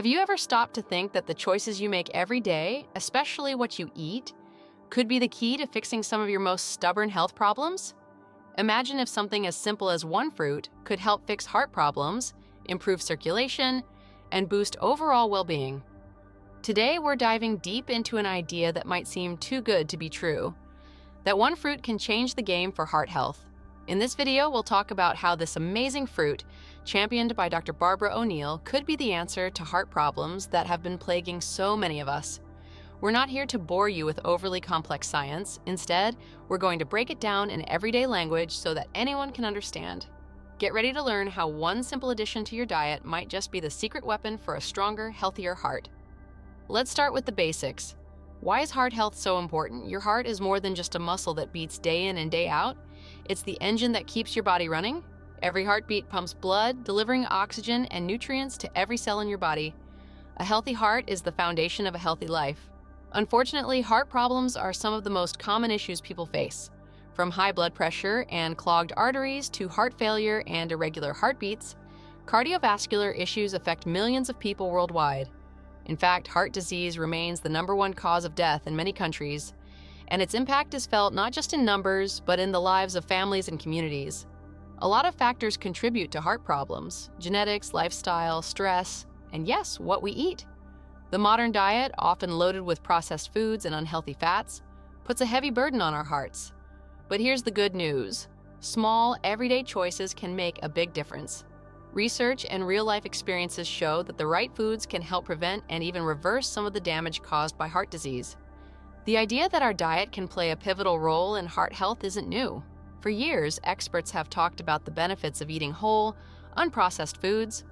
Have you ever stopped to think that the choices you make every day, especially what you eat, could be the key to fixing some of your most stubborn health problems? Imagine if something as simple as one fruit could help fix heart problems, improve circulation, and boost overall well-being. Today, we're diving deep into an idea that might seem too good to be true, that one fruit can change the game for heart health. In this video, we'll talk about how this amazing fruit, championed by Dr. Barbara O'Neill, could be the answer to heart problems that have been plaguing so many of us. We're not here to bore you with overly complex science. Instead, we're going to break it down in everyday language so that anyone can understand. Get ready to learn how one simple addition to your diet might just be the secret weapon for a stronger, healthier heart. Let's start with the basics. Why is heart health so important? Your heart is more than just a muscle that beats day in and day out. It's the engine that keeps your body running. Every heartbeat pumps blood, delivering oxygen and nutrients to every cell in your body. A healthy heart is the foundation of a healthy life. Unfortunately, heart problems are some of the most common issues people face. From high blood pressure and clogged arteries to heart failure and irregular heartbeats, cardiovascular issues affect millions of people worldwide. In fact, heart disease remains the #1 cause of death in many countries, and its impact is felt not just in numbers, but in the lives of families and communities. A lot of factors contribute to heart problems: genetics, lifestyle, stress, and yes, what we eat. The modern diet, often loaded with processed foods and unhealthy fats, puts a heavy burden on our hearts. But here's the good news. Small, everyday choices can make a big difference. Research and real-life experiences show that the right foods can help prevent and even reverse some of the damage caused by heart disease. The idea that our diet can play a pivotal role in heart health isn't new. For years, experts have talked about the benefits of eating whole, unprocessed foods,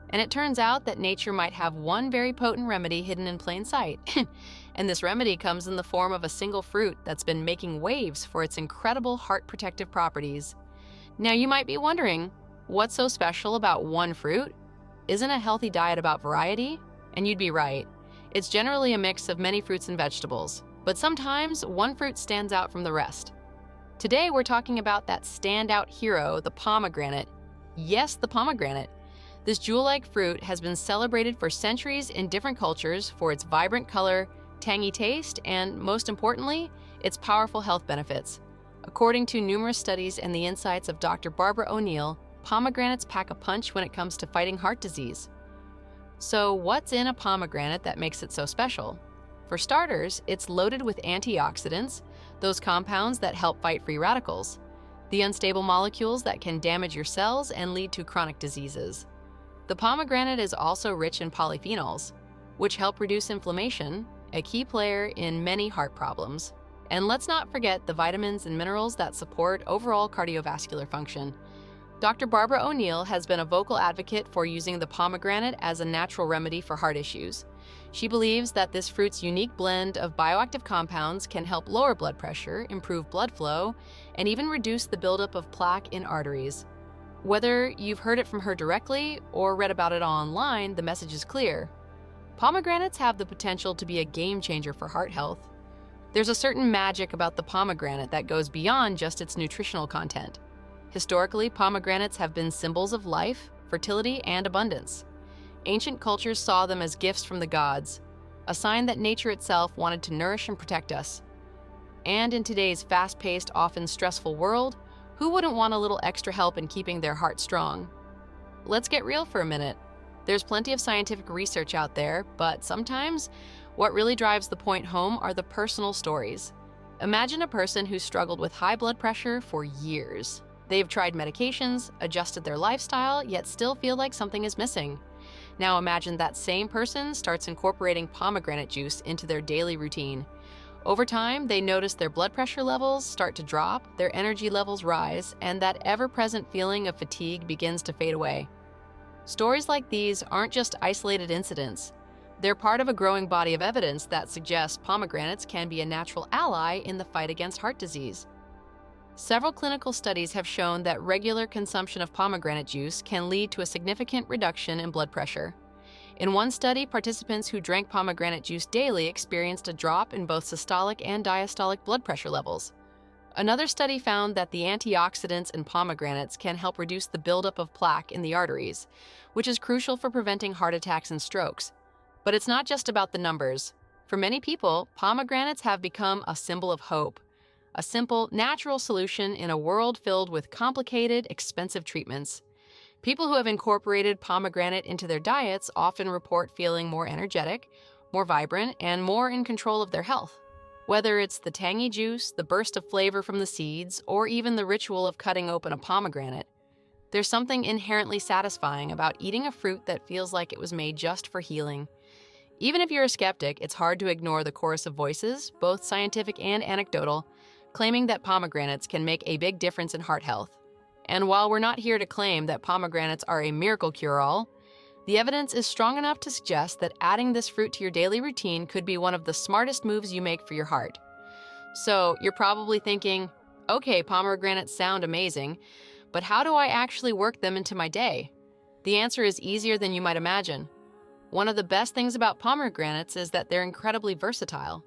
and it turns out that nature might have one very potent remedy hidden in plain sight. And this remedy comes in the form of a single fruit that's been making waves for its incredible heart protective properties. Now you might be wondering, what's so special about one fruit? Isn't a healthy diet about variety? And you'd be right. It's generally a mix of many fruits and vegetables, but sometimes one fruit stands out from the rest. Today we're talking about that standout hero, the pomegranate. Yes, the pomegranate. This jewel-like fruit has been celebrated for centuries in different cultures for its vibrant color, tangy taste, and most importantly, its powerful health benefits. According to numerous studies and the insights of Dr. Barbara O'Neill, pomegranates pack a punch when it comes to fighting heart disease. So what's in a pomegranate that makes it so special? For starters, it's loaded with antioxidants, those compounds that help fight free radicals, the unstable molecules that can damage your cells and lead to chronic diseases. The pomegranate is also rich in polyphenols, which help reduce inflammation, a key player in many heart problems. And let's not forget the vitamins and minerals that support overall cardiovascular function. Dr. Barbara O'Neill has been a vocal advocate for using the pomegranate as a natural remedy for heart issues. She believes that this fruit's unique blend of bioactive compounds can help lower blood pressure, improve blood flow, and even reduce the buildup of plaque in arteries. Whether you've heard it from her directly or read about it online, the message is clear. Pomegranates have the potential to be a game changer for heart health. There's a certain magic about the pomegranate that goes beyond just its nutritional content. Historically, pomegranates have been symbols of life, fertility, and abundance. Ancient cultures saw them as gifts from the gods, a sign that nature itself wanted to nourish and protect us. And in today's fast-paced, often stressful world, who wouldn't want a little extra help in keeping their heart strong? Let's get real for a minute. There's plenty of scientific research out there, but sometimes what really drives the point home are the personal stories. Imagine a person who's struggled with high blood pressure for years. They've tried medications, adjusted their lifestyle, yet still feel like something is missing. Now imagine that same person starts incorporating pomegranate juice into their daily routine. Over time, they notice their blood pressure levels start to drop, their energy levels rise, and that ever-present feeling of fatigue begins to fade away. Stories like these aren't just isolated incidents. They're part of a growing body of evidence that suggests pomegranates can be a natural ally in the fight against heart disease. Several clinical studies have shown that regular consumption of pomegranate juice can lead to a significant reduction in blood pressure. In one study, participants who drank pomegranate juice daily experienced a drop in both systolic and diastolic blood pressure levels. Another study found that the antioxidants in pomegranates can help reduce the buildup of plaque in the arteries, which is crucial for preventing heart attacks and strokes. But it's not just about the numbers. For many people, pomegranates have become a symbol of hope, a simple, natural solution in a world filled with complicated, expensive treatments. People who have incorporated pomegranate into their diets often report feeling more energetic, more vibrant, and more in control of their health. Whether it's the tangy juice, the burst of flavor from the seeds, or even the ritual of cutting open a pomegranate, there's something inherently satisfying about eating a fruit that feels like it was made just for healing. Even if you're a skeptic, it's hard to ignore the chorus of voices, both scientific and anecdotal, claiming that pomegranates can make a big difference in heart health. And while we're not here to claim that pomegranates are a miracle cure-all, the evidence is strong enough to suggest that adding this fruit to your daily routine could be one of the smartest moves you make for your heart. So you're probably thinking, okay, pomegranates sound amazing, but how do I actually work them into my day? The answer is easier than you might imagine. One of the best things about pomegranates is that they're incredibly versatile.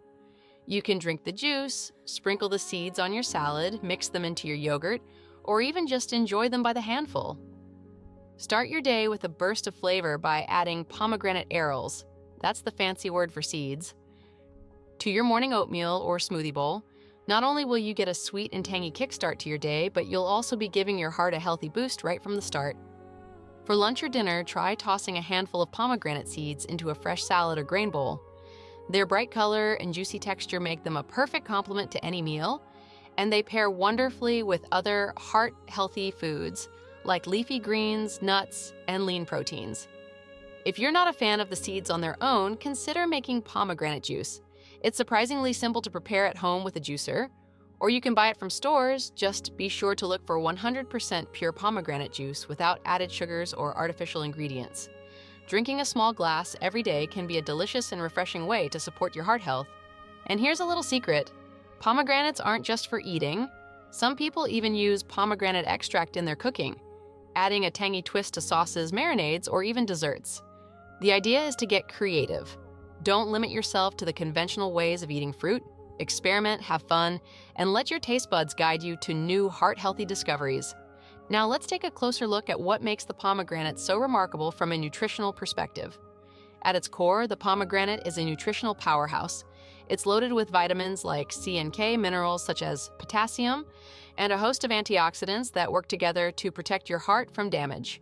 You can drink the juice, sprinkle the seeds on your salad, mix them into your yogurt, or even just enjoy them by the handful. Start your day with a burst of flavor by adding pomegranate arils, that's the fancy word for seeds, to your morning oatmeal or smoothie bowl. Not only will you get a sweet and tangy kickstart to your day, but you'll also be giving your heart a healthy boost right from the start. For lunch or dinner, try tossing a handful of pomegranate seeds into a fresh salad or grain bowl. Their bright color and juicy texture make them a perfect complement to any meal, and they pair wonderfully with other heart-healthy foods like leafy greens, nuts, and lean proteins. If you're not a fan of the seeds on their own, consider making pomegranate juice. It's surprisingly simple to prepare at home with a juicer, or you can buy it from stores. Just be sure to look for 100% pure pomegranate juice without added sugars or artificial ingredients. Drinking a small glass every day can be a delicious and refreshing way to support your heart health. And here's a little secret. Pomegranates aren't just for eating. Some people even use pomegranate extract in their cooking, adding a tangy twist to sauces, marinades, or even desserts. The idea is to get creative. Don't limit yourself to the conventional ways of eating fruit. Experiment, have fun, and let your taste buds guide you to new heart-healthy discoveries. Now let's take a closer look at what makes the pomegranate so remarkable from a nutritional perspective. At its core, the pomegranate is a nutritional powerhouse. It's loaded with vitamins like C and K, minerals such as potassium, and a host of antioxidants that work together to protect your heart from damage.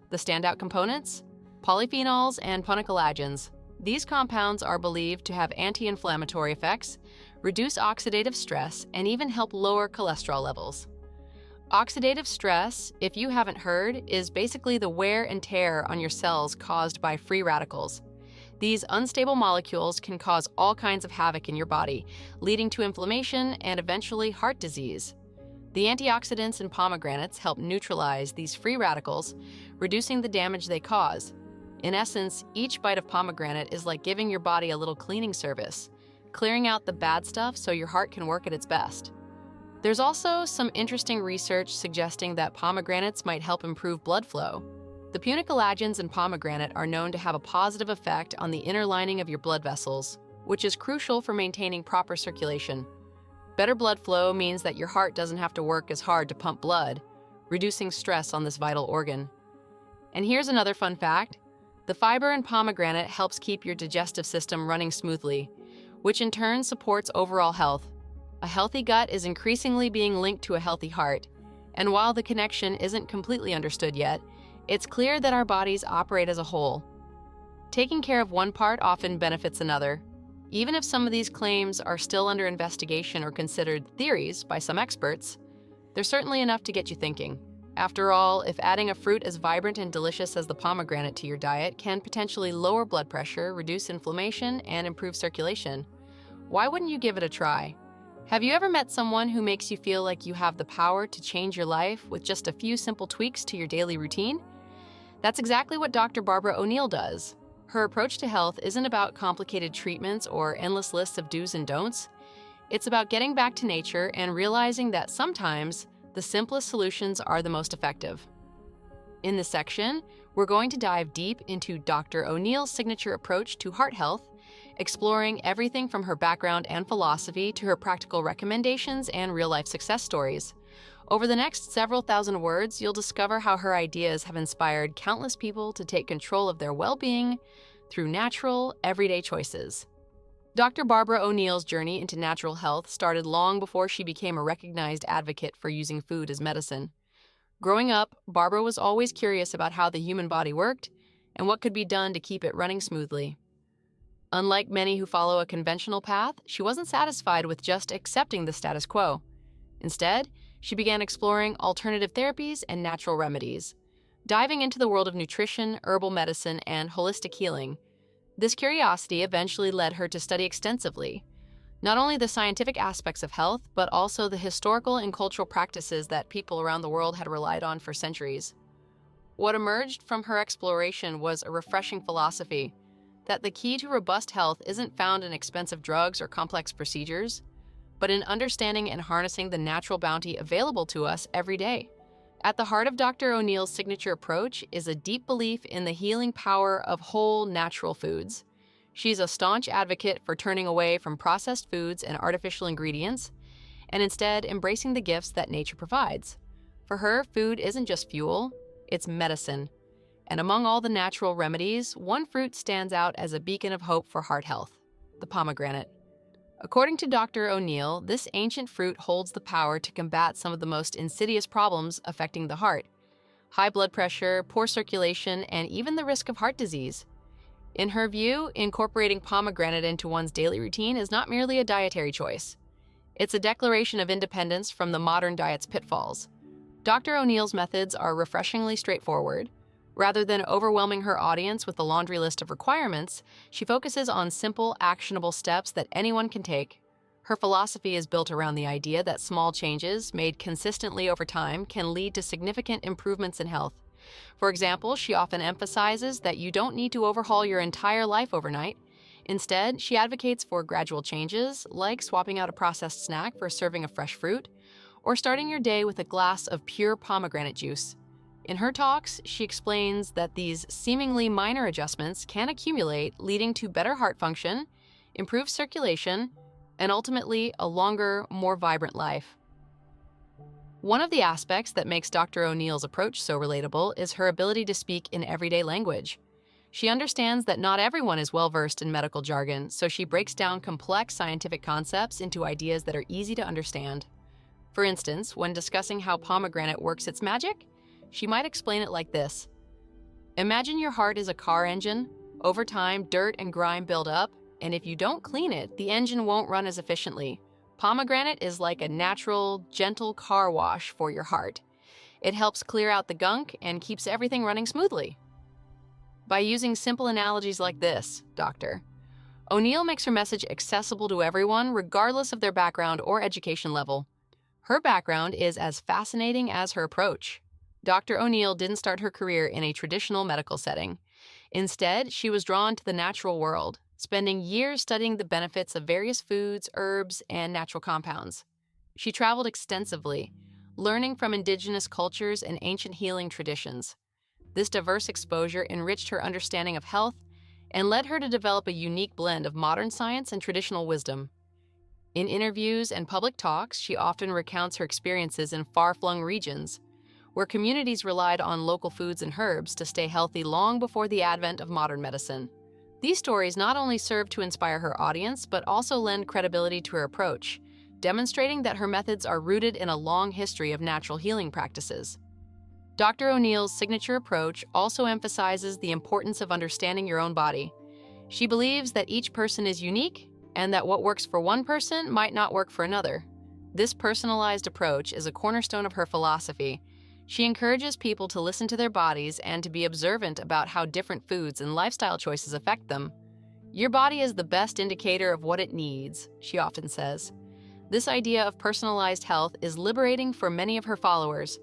The standout components? Polyphenols and polycollagens. These compounds are believed to have anti-inflammatory effects, reduce oxidative stress, and even help lower cholesterol levels. Oxidative stress, if you haven't heard, is basically the wear and tear on your cells caused by free radicals. These unstable molecules can cause all kinds of havoc in your body, leading to inflammation and eventually heart disease. The antioxidants in pomegranates help neutralize these free radicals, reducing the damage they cause. In essence, each bite of pomegranate is like giving your body a little cleaning service, clearing out the bad stuff so your heart can work at its best. There's also some interesting research suggesting that pomegranates might help improve blood flow. The polycollagens in pomegranate are known to have a positive effect on the inner lining of your blood vessels, which is crucial for maintaining proper circulation. Better blood flow means that your heart doesn't have to work as hard to pump blood, reducing stress on this vital organ. And here's another fun fact. The fiber in pomegranate helps keep your digestive system running smoothly, which in turn supports overall health. A healthy gut is increasingly being linked to a healthy heart, and while the connection isn't completely understood yet, it's clear that our bodies operate as a whole. Taking care of one part often benefits another. Even if some of these claims are still under investigation or considered theories by some experts, they're certainly enough to get you thinking. After all, if adding a fruit as vibrant and delicious as the pomegranate to your diet can potentially lower blood pressure, reduce inflammation, and improve circulation, why wouldn't you give it a try? Have you ever met someone who makes you feel like you have the power to change your life with just a few simple tweaks to your daily routine? That's exactly what Dr. Barbara O'Neill does. Her approach to health isn't about complicated treatments or endless lists of do's and don'ts. It's about getting back to nature and realizing that sometimes the simplest solutions are the most effective. In this section, we're going to dive deep into Dr. O'Neill's signature approach to heart health, exploring everything from her background and philosophy to her practical recommendations and real-life success stories. Over the next several thousand words, you'll discover how her ideas have inspired countless people to take control of their well-being through natural, everyday choices. Dr. Barbara O'Neill's journey into natural health started long before she became a recognized advocate for using food as medicine. Growing up, Barbara was always curious about how the human body worked and what could be done to keep it running smoothly. Unlike many who follow a conventional path, she wasn't satisfied with just accepting the status quo. Instead, she began exploring alternative therapies and natural remedies, diving into the world of nutrition, herbal medicine, and holistic healing. This curiosity eventually led her to study extensively, not only the scientific aspects of health, but also the historical and cultural practices that people around the world had relied on for centuries. What emerged from her exploration was a refreshing philosophy that the key to robust health isn't found in expensive drugs or complex procedures, but in understanding and harnessing the natural bounty available to us every day. At the heart of Dr. O'Neill's signature approach is a deep belief in the healing power of whole, natural foods. She's a staunch advocate for turning away from processed foods and artificial ingredients, and instead embracing the gifts that nature provides. For her, food isn't just fuel, it's medicine. And among all the natural remedies, one fruit stands out as a beacon of hope for heart health: the pomegranate. According to Dr. O'Neill, this ancient fruit holds the power to combat some of the most insidious problems affecting the heart: high blood pressure, poor circulation, and even the risk of heart disease. In her view, incorporating pomegranate into one's daily routine is not merely a dietary choice. It's a declaration of independence from the modern diet's pitfalls. Dr. O'Neill's methods are refreshingly straightforward. Rather than overwhelming her audience with a laundry list of requirements, she focuses on simple, actionable steps that anyone can take. Her philosophy is built around the idea that small changes, made consistently over time, can lead to significant improvements in health. For example, she often emphasizes that you don't need to overhaul your entire life overnight. Instead, she advocates for gradual changes, like swapping out a processed snack for a serving of fresh fruit, or starting your day with a glass of pure pomegranate juice. In her talks, she explains that these seemingly minor adjustments can accumulate, leading to better heart function, improved circulation, and ultimately a longer, more vibrant life. One of the aspects that makes Dr. O'Neill's approach so relatable is her ability to speak in everyday language. She understands that not everyone is well-versed in medical jargon, so she breaks down complex scientific concepts into ideas that are easy to understand. For instance, when discussing how pomegranate works its magic, she might explain it like this: imagine your heart is a car engine. Over time, dirt and grime build up, and if you don't clean it, the engine won't run as efficiently. Pomegranate is like a natural, gentle car wash for your heart. It helps clear out the gunk and keeps everything running smoothly. By using simple analogies like this, Dr. O'Neill makes her message accessible to everyone, regardless of their background or education level. Her background is as fascinating as her approach. Dr. O'Neill didn't start her career in a traditional medical setting. Instead, she was drawn to the natural world, spending years studying the benefits of various foods, herbs, and natural compounds. She traveled extensively, learning from indigenous cultures and ancient healing traditions. This diverse exposure enriched her understanding of health and led her to develop a unique blend of modern science and traditional wisdom. In interviews and public talks, she often recounts her experiences in far-flung regions, where communities relied on local foods and herbs to stay healthy long before the advent of modern medicine. These stories not only serve to inspire her audience, but also lend credibility to her approach, demonstrating that her methods are rooted in a long history of natural healing practices. Dr. O'Neill's signature approach also emphasizes the importance of understanding your own body. She believes that each person is unique and that what works for one person might not work for another. This personalized approach is a cornerstone of her philosophy. She encourages people to listen to their bodies and to be observant about how different foods and lifestyle choices affect them. Your body is the best indicator of what it needs, she often says. This idea of personalized health is liberating for many of her followers.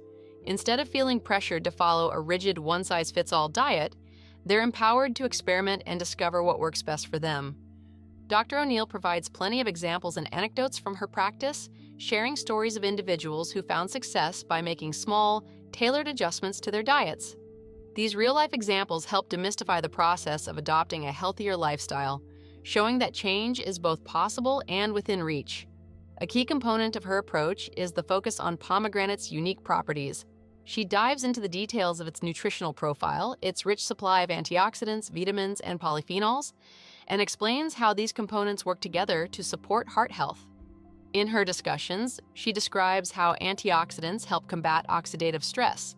Instead of feeling pressured to follow a rigid one-size-fits-all diet, they're empowered to experiment and discover what works best for them. Dr. O'Neill provides plenty of examples and anecdotes from her practice, sharing stories of individuals who found success by making small, tailored adjustments to their diets. These real-life examples help demystify the process of adopting a healthier lifestyle, showing that change is both possible and within reach. A key component of her approach is the focus on pomegranate's unique properties. She dives into the details of its nutritional profile, its rich supply of antioxidants, vitamins, and polyphenols, and explains how these components work together to support heart health. In her discussions, she describes how antioxidants help combat oxidative stress,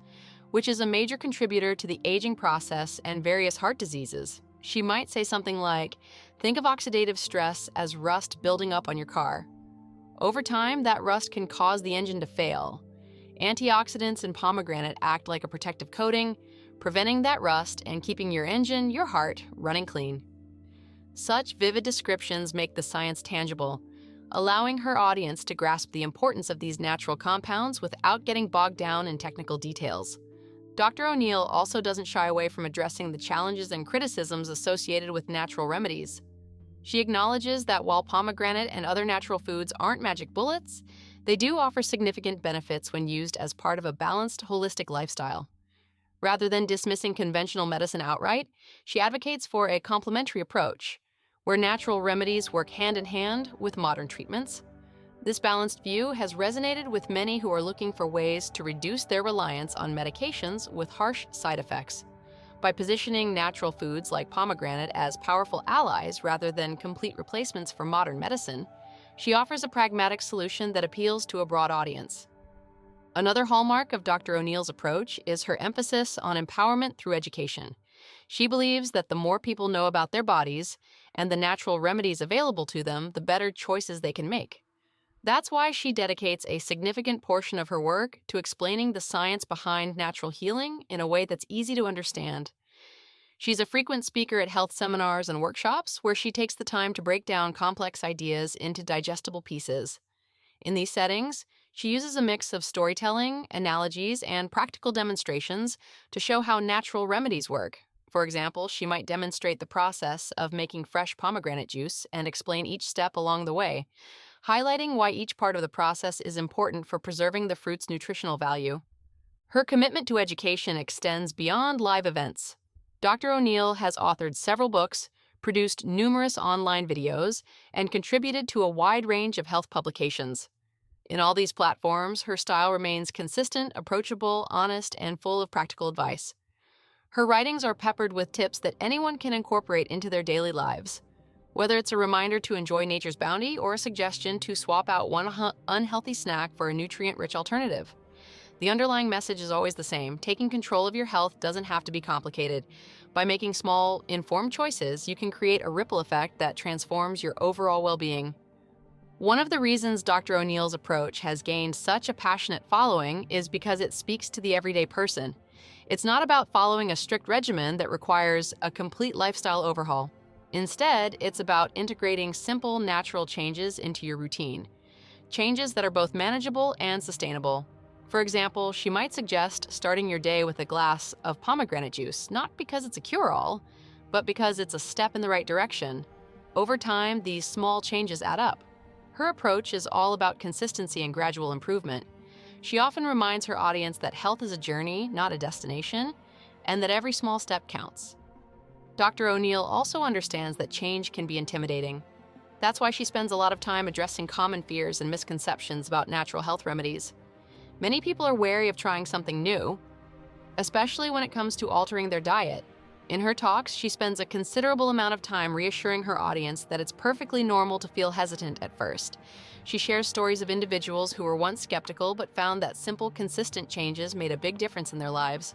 which is a major contributor to the aging process and various heart diseases. She might say something like, think of oxidative stress as rust building up on your car. Over time, that rust can cause the engine to fail. Antioxidants in pomegranate act like a protective coating, preventing that rust and keeping your engine, your heart, running clean. Such vivid descriptions make the science tangible, allowing her audience to grasp the importance of these natural compounds without getting bogged down in technical details. Dr. O'Neill also doesn't shy away from addressing the challenges and criticisms associated with natural remedies. She acknowledges that while pomegranate and other natural foods aren't magic bullets, they do offer significant benefits when used as part of a balanced, holistic lifestyle. Rather than dismissing conventional medicine outright, she advocates for a complementary approach, where natural remedies work hand in hand with modern treatments. This balanced view has resonated with many who are looking for ways to reduce their reliance on medications with harsh side effects. By positioning natural foods like pomegranate as powerful allies rather than complete replacements for modern medicine, she offers a pragmatic solution that appeals to a broad audience. Another hallmark of Dr. O'Neill's approach is her emphasis on empowerment through education. She believes that the more people know about their bodies and the natural remedies available to them, the better choices they can make. That's why she dedicates a significant portion of her work to explaining the science behind natural healing in a way that's easy to understand. She's a frequent speaker at health seminars and workshops where she takes the time to break down complex ideas into digestible pieces. In these settings, she uses a mix of storytelling, analogies, and practical demonstrations to show how natural remedies work. For example, she might demonstrate the process of making fresh pomegranate juice and explain each step along the way, highlighting why each part of the process is important for preserving the fruit's nutritional value. Her commitment to education extends beyond live events. Dr. O'Neill has authored several books, produced numerous online videos, and contributed to a wide range of health publications. In all these platforms, her style remains consistent, approachable, honest, and full of practical advice. Her writings are peppered with tips that anyone can incorporate into their daily lives. Whether it's a reminder to enjoy nature's bounty or a suggestion to swap out one unhealthy snack for a nutrient-rich alternative, the underlying message is always the same. Taking control of your health doesn't have to be complicated. By making small, informed choices, you can create a ripple effect that transforms your overall well-being. One of the reasons Dr. O'Neill's approach has gained such a passionate following is because it speaks to the everyday person. It's not about following a strict regimen that requires a complete lifestyle overhaul. Instead, it's about integrating simple, natural changes into your routine. Changes that are both manageable and sustainable. For example, she might suggest starting your day with a glass of pomegranate juice, not because it's a cure-all, but because it's a step in the right direction. Over time, these small changes add up. Her approach is all about consistency and gradual improvement. She often reminds her audience that health is a journey, not a destination, and that every small step counts. Dr. O'Neill also understands that change can be intimidating. That's why she spends a lot of time addressing common fears and misconceptions about natural health remedies. Many people are wary of trying something new, especially when it comes to altering their diet. In her talks, she spends a considerable amount of time reassuring her audience that it's perfectly normal to feel hesitant at first. She shares stories of individuals who were once skeptical but found that simple, consistent changes made a big difference in their lives.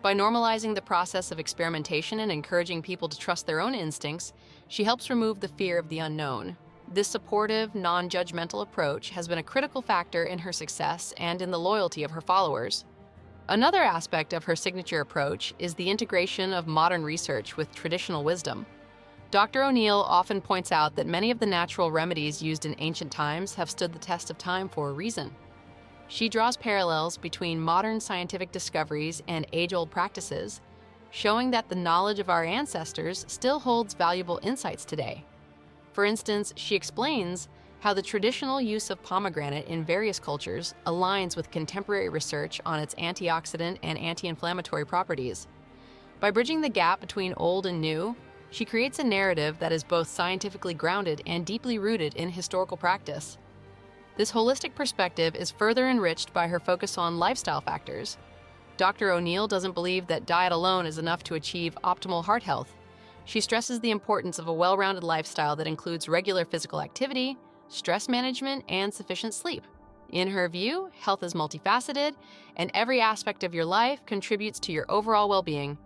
By normalizing the process of experimentation and encouraging people to trust their own instincts, she helps remove the fear of the unknown. This supportive, non-judgmental approach has been a critical factor in her success and in the loyalty of her followers. Another aspect of her signature approach is the integration of modern research with traditional wisdom. Dr. O'Neill often points out that many of the natural remedies used in ancient times have stood the test of time for a reason. She draws parallels between modern scientific discoveries and age-old practices, showing that the knowledge of our ancestors still holds valuable insights today. For instance, she explains how the traditional use of pomegranate in various cultures aligns with contemporary research on its antioxidant and anti-inflammatory properties. By bridging the gap between old and new, she creates a narrative that is both scientifically grounded and deeply rooted in historical practice. This holistic perspective is further enriched by her focus on lifestyle factors. Dr. O'Neill doesn't believe that diet alone is enough to achieve optimal heart health. She stresses the importance of a well-rounded lifestyle that includes regular physical activity, stress management, and sufficient sleep. In her view, health is multifaceted, and every aspect of your life contributes to your overall well-being.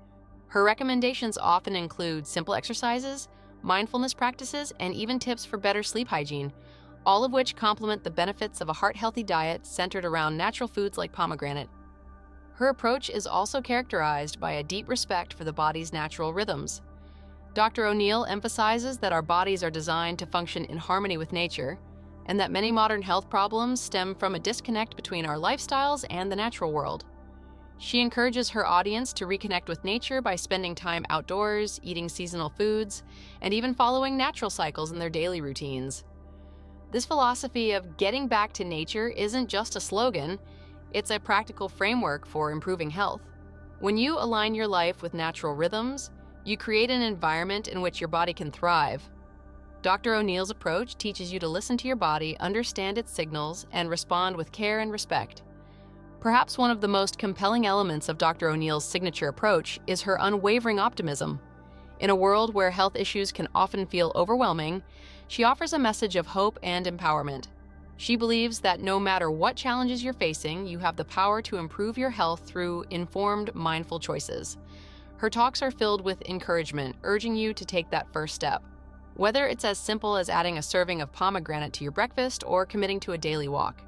Her recommendations often include simple exercises, mindfulness practices, and even tips for better sleep hygiene, all of which complement the benefits of a heart-healthy diet centered around natural foods like pomegranate. Her approach is also characterized by a deep respect for the body's natural rhythms. Dr. O'Neill emphasizes that our bodies are designed to function in harmony with nature, and that many modern health problems stem from a disconnect between our lifestyles and the natural world. She encourages her audience to reconnect with nature by spending time outdoors, eating seasonal foods, and even following natural cycles in their daily routines. This philosophy of getting back to nature isn't just a slogan, it's a practical framework for improving health. When you align your life with natural rhythms, you create an environment in which your body can thrive. Dr. O'Neill's approach teaches you to listen to your body, understand its signals, and respond with care and respect. Perhaps one of the most compelling elements of Dr. O'Neill's signature approach is her unwavering optimism. In a world where health issues can often feel overwhelming, she offers a message of hope and empowerment. She believes that no matter what challenges you're facing, you have the power to improve your health through informed, mindful choices. Her talks are filled with encouragement, urging you to take that first step. Whether it's as simple as adding a serving of pomegranate to your breakfast or committing to a daily walk.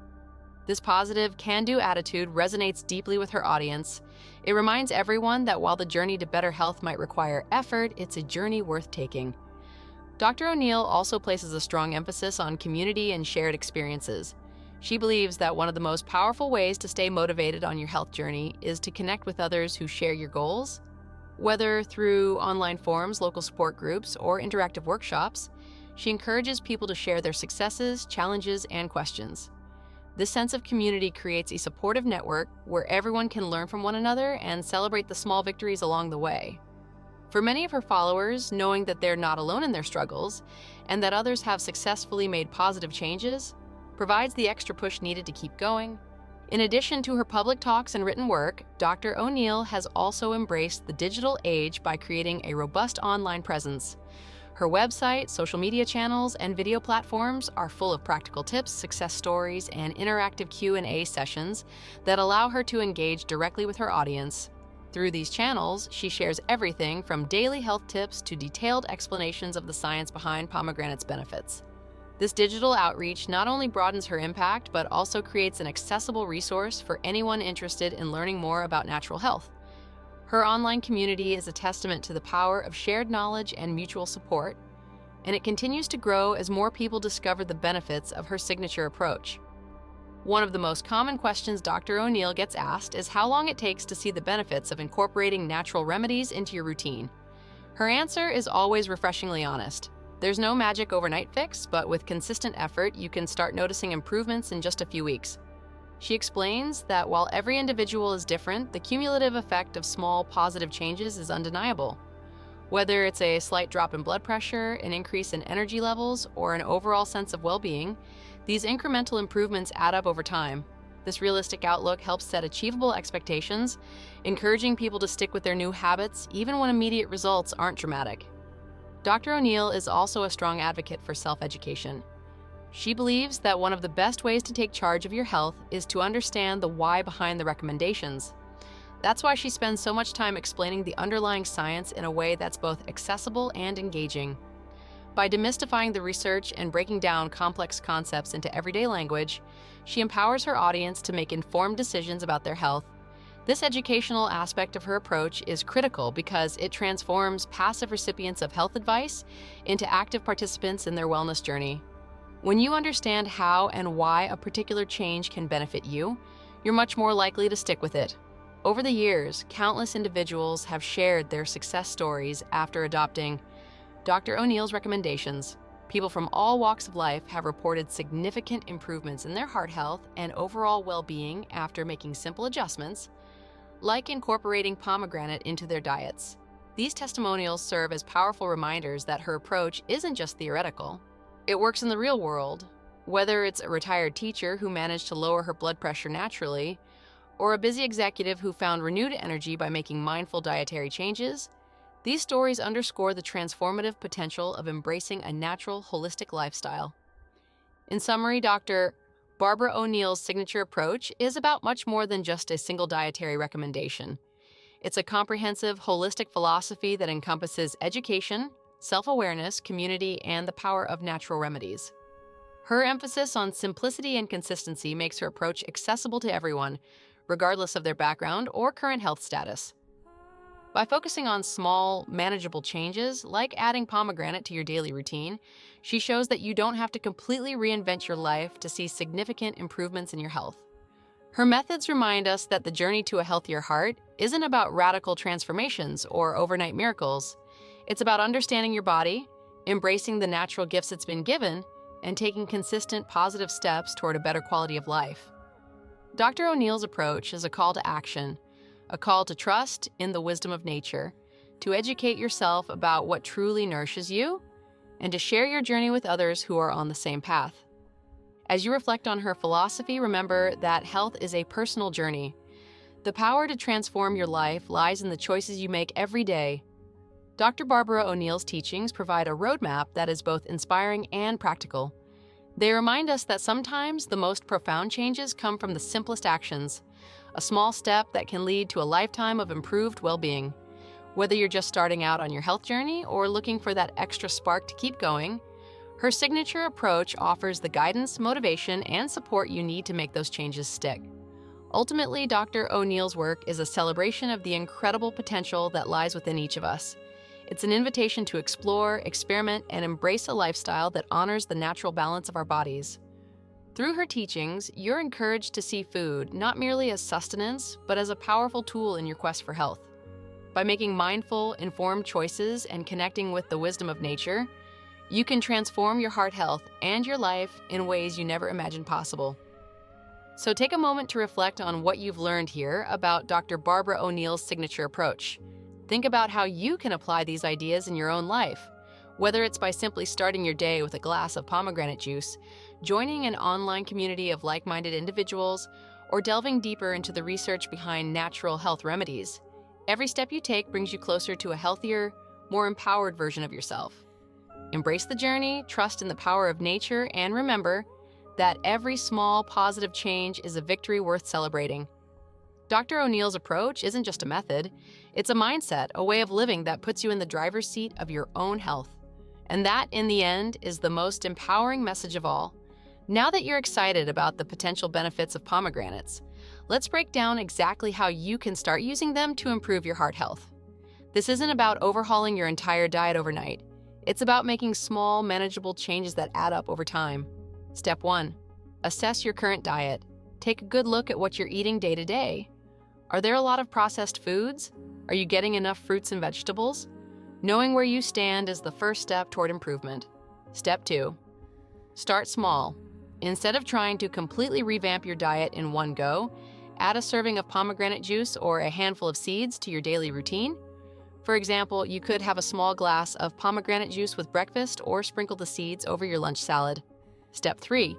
This positive, can-do attitude resonates deeply with her audience. It reminds everyone that while the journey to better health might require effort, it's a journey worth taking. Dr. O'Neill also places a strong emphasis on community and shared experiences. She believes that one of the most powerful ways to stay motivated on your health journey is to connect with others who share your goals. Whether through online forums, local support groups, or interactive workshops, she encourages people to share their successes, challenges, and questions. This sense of community creates a supportive network where everyone can learn from one another and celebrate the small victories along the way. For many of her followers, knowing that they're not alone in their struggles and that others have successfully made positive changes provides the extra push needed to keep going. In addition to her public talks and written work, Dr. O'Neill has also embraced the digital age by creating a robust online presence. Her website, social media channels, and video platforms are full of practical tips, success stories, and interactive Q&A sessions that allow her to engage directly with her audience. Through these channels, she shares everything from daily health tips to detailed explanations of the science behind pomegranate's benefits. This digital outreach not only broadens her impact, but also creates an accessible resource for anyone interested in learning more about natural health. Her online community is a testament to the power of shared knowledge and mutual support, and it continues to grow as more people discover the benefits of her signature approach. One of the most common questions Dr. O'Neill gets asked is how long it takes to see the benefits of incorporating natural remedies into your routine. Her answer is always refreshingly honest. There's no magic overnight fix, but with consistent effort, you can start noticing improvements in just a few weeks. She explains that while every individual is different, the cumulative effect of small positive changes is undeniable. Whether it's a slight drop in blood pressure, an increase in energy levels, or an overall sense of well-being, these incremental improvements add up over time. This realistic outlook helps set achievable expectations, encouraging people to stick with their new habits even when immediate results aren't dramatic. Dr. O'Neill is also a strong advocate for self-education. She believes that one of the best ways to take charge of your health is to understand the why behind the recommendations. That's why she spends so much time explaining the underlying science in a way that's both accessible and engaging. By demystifying the research and breaking down complex concepts into everyday language, she empowers her audience to make informed decisions about their health. This educational aspect of her approach is critical because it transforms passive recipients of health advice into active participants in their wellness journey. When you understand how and why a particular change can benefit you, you're much more likely to stick with it. Over the years, countless individuals have shared their success stories after adopting Dr. O'Neill's recommendations. People from all walks of life have reported significant improvements in their heart health and overall well-being after making simple adjustments, like incorporating pomegranate into their diets. These testimonials serve as powerful reminders that her approach isn't just theoretical. It works in the real world. Whether it's a retired teacher who managed to lower her blood pressure naturally, or a busy executive who found renewed energy by making mindful dietary changes, these stories underscore the transformative potential of embracing a natural, holistic lifestyle. In summary, Dr. Barbara O'Neill's signature approach is about much more than just a single dietary recommendation. It's a comprehensive, holistic philosophy that encompasses education, self-awareness, community, and the power of natural remedies. Her emphasis on simplicity and consistency makes her approach accessible to everyone, regardless of their background or current health status. By focusing on small, manageable changes, like adding pomegranate to your daily routine, she shows that you don't have to completely reinvent your life to see significant improvements in your health. Her methods remind us that the journey to a healthier heart isn't about radical transformations or overnight miracles. It's about understanding your body, embracing the natural gifts it's been given, and taking consistent, positive steps toward a better quality of life. Dr. O'Neill's approach is a call to action, a call to trust in the wisdom of nature, to educate yourself about what truly nourishes you, and to share your journey with others who are on the same path. As you reflect on her philosophy, remember that health is a personal journey. The power to transform your life lies in the choices you make every day. Dr. Barbara O'Neill's teachings provide a roadmap that is both inspiring and practical. They remind us that sometimes the most profound changes come from the simplest actions, a small step that can lead to a lifetime of improved well-being. Whether you're just starting out on your health journey or looking for that extra spark to keep going, her signature approach offers the guidance, motivation, and support you need to make those changes stick. Ultimately, Dr. O'Neill's work is a celebration of the incredible potential that lies within each of us. It's an invitation to explore, experiment, and embrace a lifestyle that honors the natural balance of our bodies. Through her teachings, you're encouraged to see food not merely as sustenance, but as a powerful tool in your quest for health. By making mindful, informed choices and connecting with the wisdom of nature, you can transform your heart health and your life in ways you never imagined possible. So take a moment to reflect on what you've learned here about Dr. Barbara O'Neill's signature approach. Think about how you can apply these ideas in your own life, whether it's by simply starting your day with a glass of pomegranate juice, joining an online community of like-minded individuals, or delving deeper into the research behind natural health remedies. Every step you take brings you closer to a healthier, more empowered version of yourself. Embrace the journey, trust in the power of nature, and remember that every small, positive change is a victory worth celebrating. Dr. O'Neill's approach isn't just a method, it's a mindset, a way of living that puts you in the driver's seat of your own health. And that, in the end, is the most empowering message of all. Now that you're excited about the potential benefits of pomegranates, let's break down exactly how you can start using them to improve your heart health. This isn't about overhauling your entire diet overnight. It's about making small, manageable changes that add up over time. Step 1. Assess your current diet. Take a good look at what you're eating day to day. Are there a lot of processed foods? Are you getting enough fruits and vegetables? Knowing where you stand is the first step toward improvement. Step 2. Start small. Instead of trying to completely revamp your diet in one go, add a serving of pomegranate juice or a handful of seeds to your daily routine. For example, you could have a small glass of pomegranate juice with breakfast or sprinkle the seeds over your lunch salad. Step 3.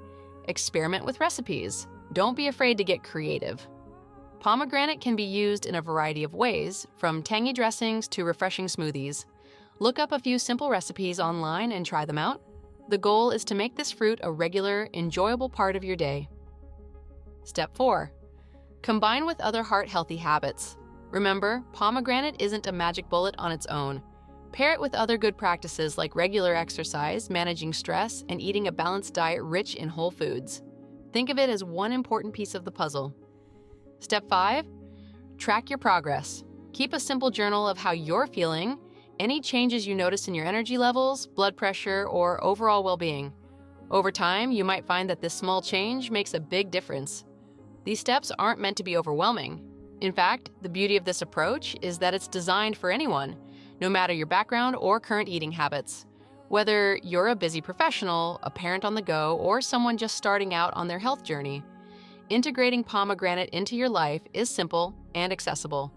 Experiment with recipes. Don't be afraid to get creative. Pomegranate can be used in a variety of ways, from tangy dressings to refreshing smoothies. Look up a few simple recipes online and try them out. The goal is to make this fruit a regular, enjoyable part of your day. Step 4. Combine with other heart-healthy habits. Remember, pomegranate isn't a magic bullet on its own. Pair it with other good practices like regular exercise, managing stress, and eating a balanced diet rich in whole foods. Think of it as one important piece of the puzzle. Step 5. Track your progress. Keep a simple journal of how you're feeling, any changes you notice in your energy levels, blood pressure, or overall well-being. Over time, you might find that this small change makes a big difference. These steps aren't meant to be overwhelming. In fact, the beauty of this approach is that it's designed for anyone, no matter your background or current eating habits. Whether you're a busy professional, a parent on the go, or someone just starting out on their health journey, integrating pomegranate into your life is simple and accessible.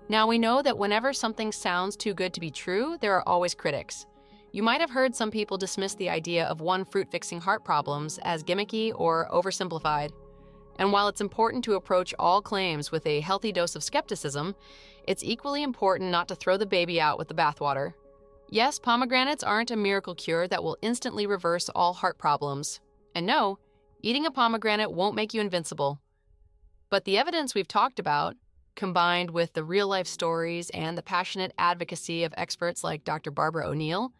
Now, we know that whenever something sounds too good to be true, there are always critics. You might have heard some people dismiss the idea of one fruit fixing heart problems as gimmicky or oversimplified. And while it's important to approach all claims with a healthy dose of skepticism, it's equally important not to throw the baby out with the bathwater. Yes, pomegranates aren't a miracle cure that will instantly reverse all heart problems. And no, eating a pomegranate won't make you invincible. But the evidence we've talked about, combined with the real-life stories and the passionate advocacy of experts like Dr. Barbara O'Neill,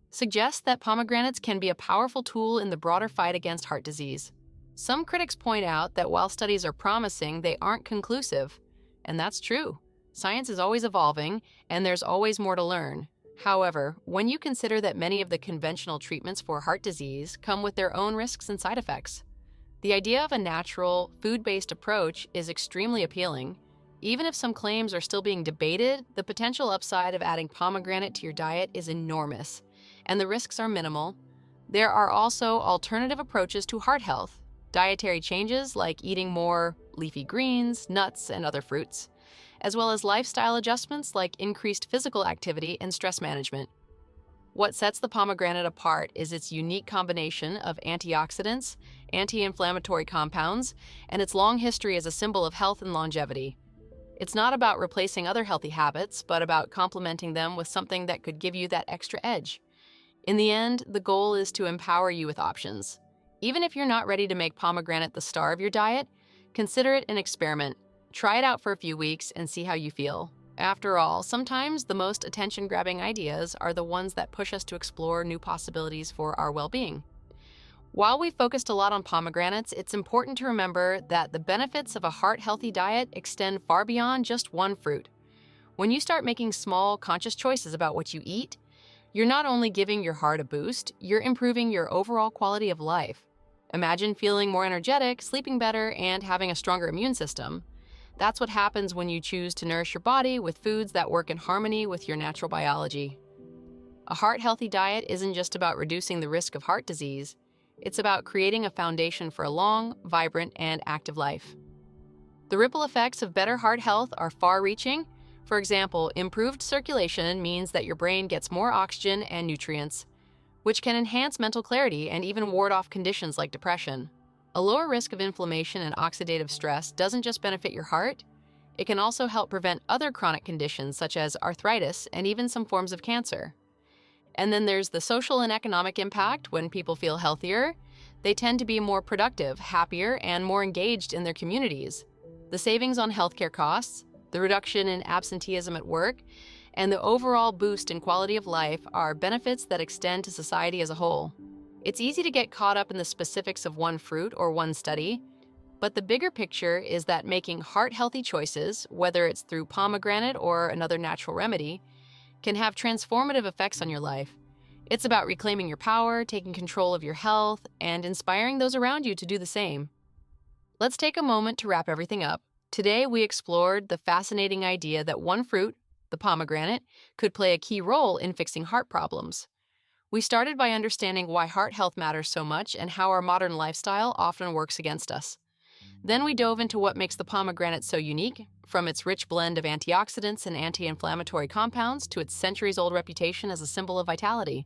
suggests that pomegranates can be a powerful tool in the broader fight against heart disease. Some critics point out that while studies are promising, they aren't conclusive. And that's true. Science is always evolving, and there's always more to learn. However, when you consider that many of the conventional treatments for heart disease come with their own risks and side effects, the idea of a natural, food-based approach is extremely appealing. Even if some claims are still being debated, the potential upside of adding pomegranate to your diet is enormous, and the risks are minimal. There are also alternative approaches to heart health, dietary changes like eating more leafy greens, nuts, and other fruits, as well as lifestyle adjustments like increased physical activity and stress management. What sets the pomegranate apart is its unique combination of antioxidants, anti-inflammatory compounds, and its long history as a symbol of health and longevity. It's not about replacing other healthy habits, but about complementing them with something that could give you that extra edge. In the end, the goal is to empower you with options. Even if you're not ready to make pomegranate the star of your diet, consider it an experiment. Try it out for a few weeks and see how you feel. After all, sometimes the most attention-grabbing ideas are the ones that push us to explore new possibilities for our well-being. While we focused a lot on pomegranates, it's important to remember that the benefits of a heart-healthy diet extend far beyond just one fruit. When you start making small, conscious choices about what you eat, you're not only giving your heart a boost, you're improving your overall quality of life. Imagine feeling more energetic, sleeping better, and having a stronger immune system. That's what happens when you choose to nourish your body with foods that work in harmony with your natural biology. A heart-healthy diet isn't just about reducing the risk of heart disease. It's about creating a foundation for a long, vibrant, and active life. The ripple effects of better heart health are far-reaching. For example, improved circulation means that your brain gets more oxygen and nutrients, which can enhance mental clarity and even ward off conditions like depression. A lower risk of inflammation and oxidative stress doesn't just benefit your heart, it can also help prevent other chronic conditions such as arthritis and even some forms of cancer. And then there's the social and economic impact. When people feel healthier, they tend to be more productive, happier, and more engaged in their communities. The savings on healthcare costs, the reduction in absenteeism at work, and the overall boost in quality of life are benefits that extend to society as a whole. It's easy to get caught up in the specifics of one fruit or one study, but the bigger picture is that making heart-healthy choices, whether it's through pomegranate or another natural remedy, can have transformative effects on your life. It's about reclaiming your power, taking control of your health, and inspiring those around you to do the same. Let's take a moment to wrap everything up. Today, we explored the fascinating idea that one fruit, the pomegranate, could play a key role in fixing heart problems. We started by understanding why heart health matters so much and how our modern lifestyle often works against us. Then we dove into what makes the pomegranate so unique, from its rich blend of antioxidants and anti-inflammatory compounds to its centuries-old reputation as a symbol of vitality.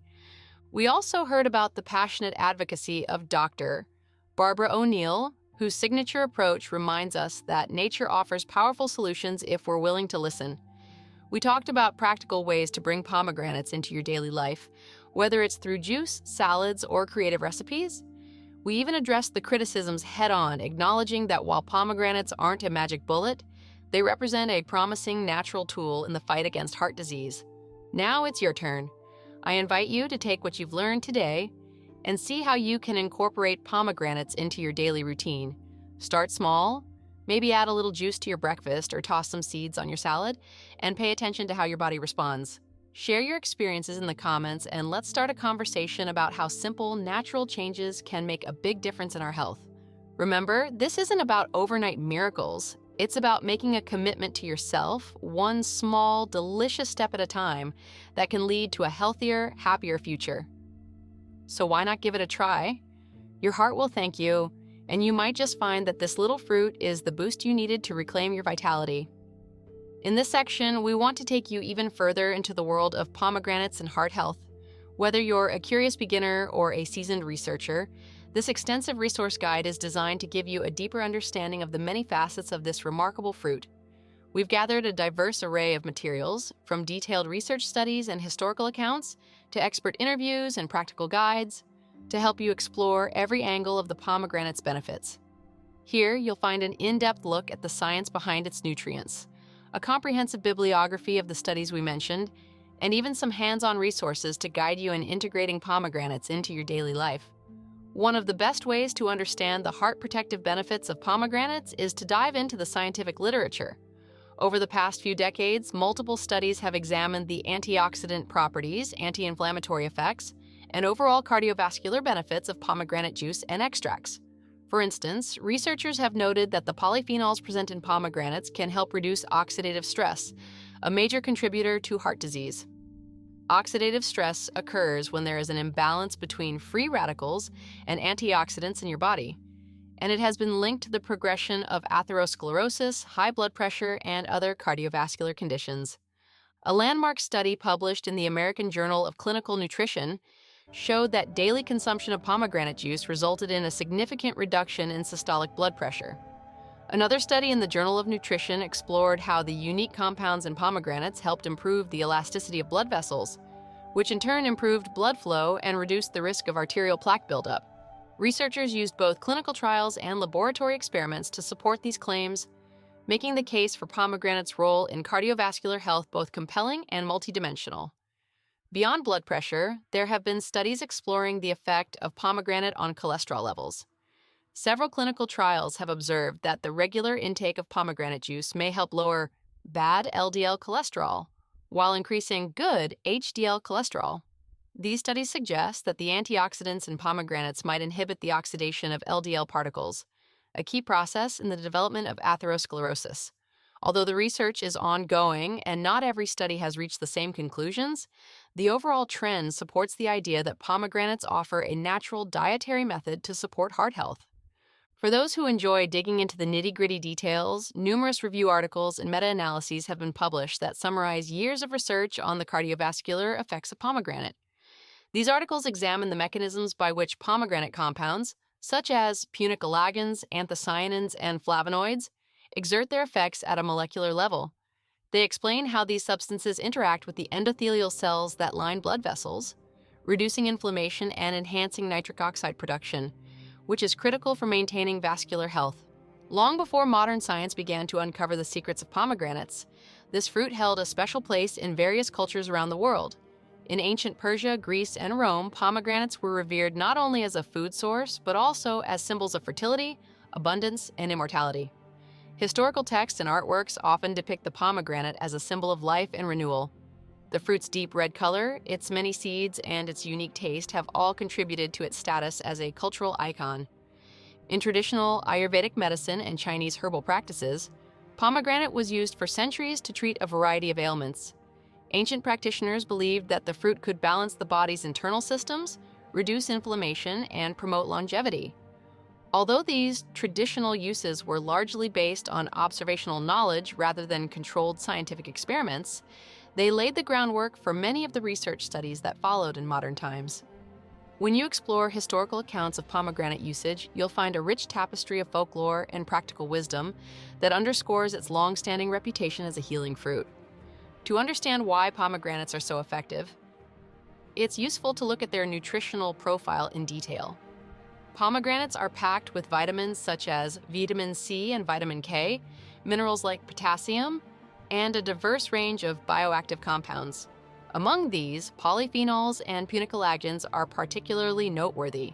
We also heard about the passionate advocacy of Dr. Barbara O'Neill, whose signature approach reminds us that nature offers powerful solutions if we're willing to listen. We talked about practical ways to bring pomegranates into your daily life, whether it's through juice, salads, or creative recipes. We even addressed the criticisms head-on, acknowledging that while pomegranates aren't a magic bullet, they represent a promising natural tool in the fight against heart disease. Now it's your turn. I invite you to take what you've learned today and see how you can incorporate pomegranates into your daily routine. Start small, maybe add a little juice to your breakfast or toss some seeds on your salad, and pay attention to how your body responds. Share your experiences in the comments and let's start a conversation about how simple, natural changes can make a big difference in our health. Remember, this isn't about overnight miracles. It's about making a commitment to yourself, one small, delicious step at a time, that can lead to a healthier, happier future. So why not give it a try? Your heart will thank you, and you might just find that this little fruit is the boost you needed to reclaim your vitality. In this section, we want to take you even further into the world of pomegranates and heart health. Whether you're a curious beginner or a seasoned researcher, this extensive resource guide is designed to give you a deeper understanding of the many facets of this remarkable fruit. We've gathered a diverse array of materials, from detailed research studies and historical accounts to expert interviews and practical guides, to help you explore every angle of the pomegranate's benefits. Here, you'll find an in-depth look at the science behind its nutrients, a comprehensive bibliography of the studies we mentioned, and even some hands-on resources to guide you in integrating pomegranates into your daily life. One of the best ways to understand the heart-protective benefits of pomegranates is to dive into the scientific literature. Over the past few decades, multiple studies have examined the antioxidant properties, anti-inflammatory effects, and overall cardiovascular benefits of pomegranate juice and extracts. For instance, researchers have noted that the polyphenols present in pomegranates can help reduce oxidative stress, a major contributor to heart disease. Oxidative stress occurs when there is an imbalance between free radicals and antioxidants in your body, and it has been linked to the progression of atherosclerosis, high blood pressure, and other cardiovascular conditions. A landmark study published in the American Journal of Clinical Nutrition showed that daily consumption of pomegranate juice resulted in a significant reduction in systolic blood pressure. Another study in the Journal of Nutrition explored how the unique compounds in pomegranates helped improve the elasticity of blood vessels, which in turn improved blood flow and reduced the risk of arterial plaque buildup. Researchers used both clinical trials and laboratory experiments to support these claims, making the case for pomegranate's role in cardiovascular health both compelling and multidimensional. Beyond blood pressure, there have been studies exploring the effect of pomegranate on cholesterol levels. Several clinical trials have observed that the regular intake of pomegranate juice may help lower bad LDL cholesterol while increasing good HDL cholesterol. These studies suggest that the antioxidants in pomegranates might inhibit the oxidation of LDL particles, a key process in the development of atherosclerosis. Although the research is ongoing and not every study has reached the same conclusions, the overall trend supports the idea that pomegranates offer a natural dietary method to support heart health. For those who enjoy digging into the nitty-gritty details, numerous review articles and meta-analyses have been published that summarize years of research on the cardiovascular effects of pomegranate. These articles examine the mechanisms by which pomegranate compounds, such as punicalagins, anthocyanins, and flavonoids, exert their effects at a molecular level. They explain how these substances interact with the endothelial cells that line blood vessels, reducing inflammation and enhancing nitric oxide production, which is critical for maintaining vascular health. Long before modern science began to uncover the secrets of pomegranates, this fruit held a special place in various cultures around the world. In ancient Persia, Greece, and Rome, pomegranates were revered not only as a food source, but also as symbols of fertility, abundance, and immortality. Historical texts and artworks often depict the pomegranate as a symbol of life and renewal. The fruit's deep red color, its many seeds, and its unique taste have all contributed to its status as a cultural icon. In traditional Ayurvedic medicine and Chinese herbal practices, pomegranate was used for centuries to treat a variety of ailments. Ancient practitioners believed that the fruit could balance the body's internal systems, reduce inflammation, and promote longevity. Although these traditional uses were largely based on observational knowledge rather than controlled scientific experiments, they laid the groundwork for many of the research studies that followed in modern times. When you explore historical accounts of pomegranate usage, you'll find a rich tapestry of folklore and practical wisdom that underscores its long-standing reputation as a healing fruit. To understand why pomegranates are so effective, it's useful to look at their nutritional profile in detail. Pomegranates are packed with vitamins such as vitamin C and vitamin K, minerals like potassium, and a diverse range of bioactive compounds. Among these, polyphenols and punicalagins are particularly noteworthy.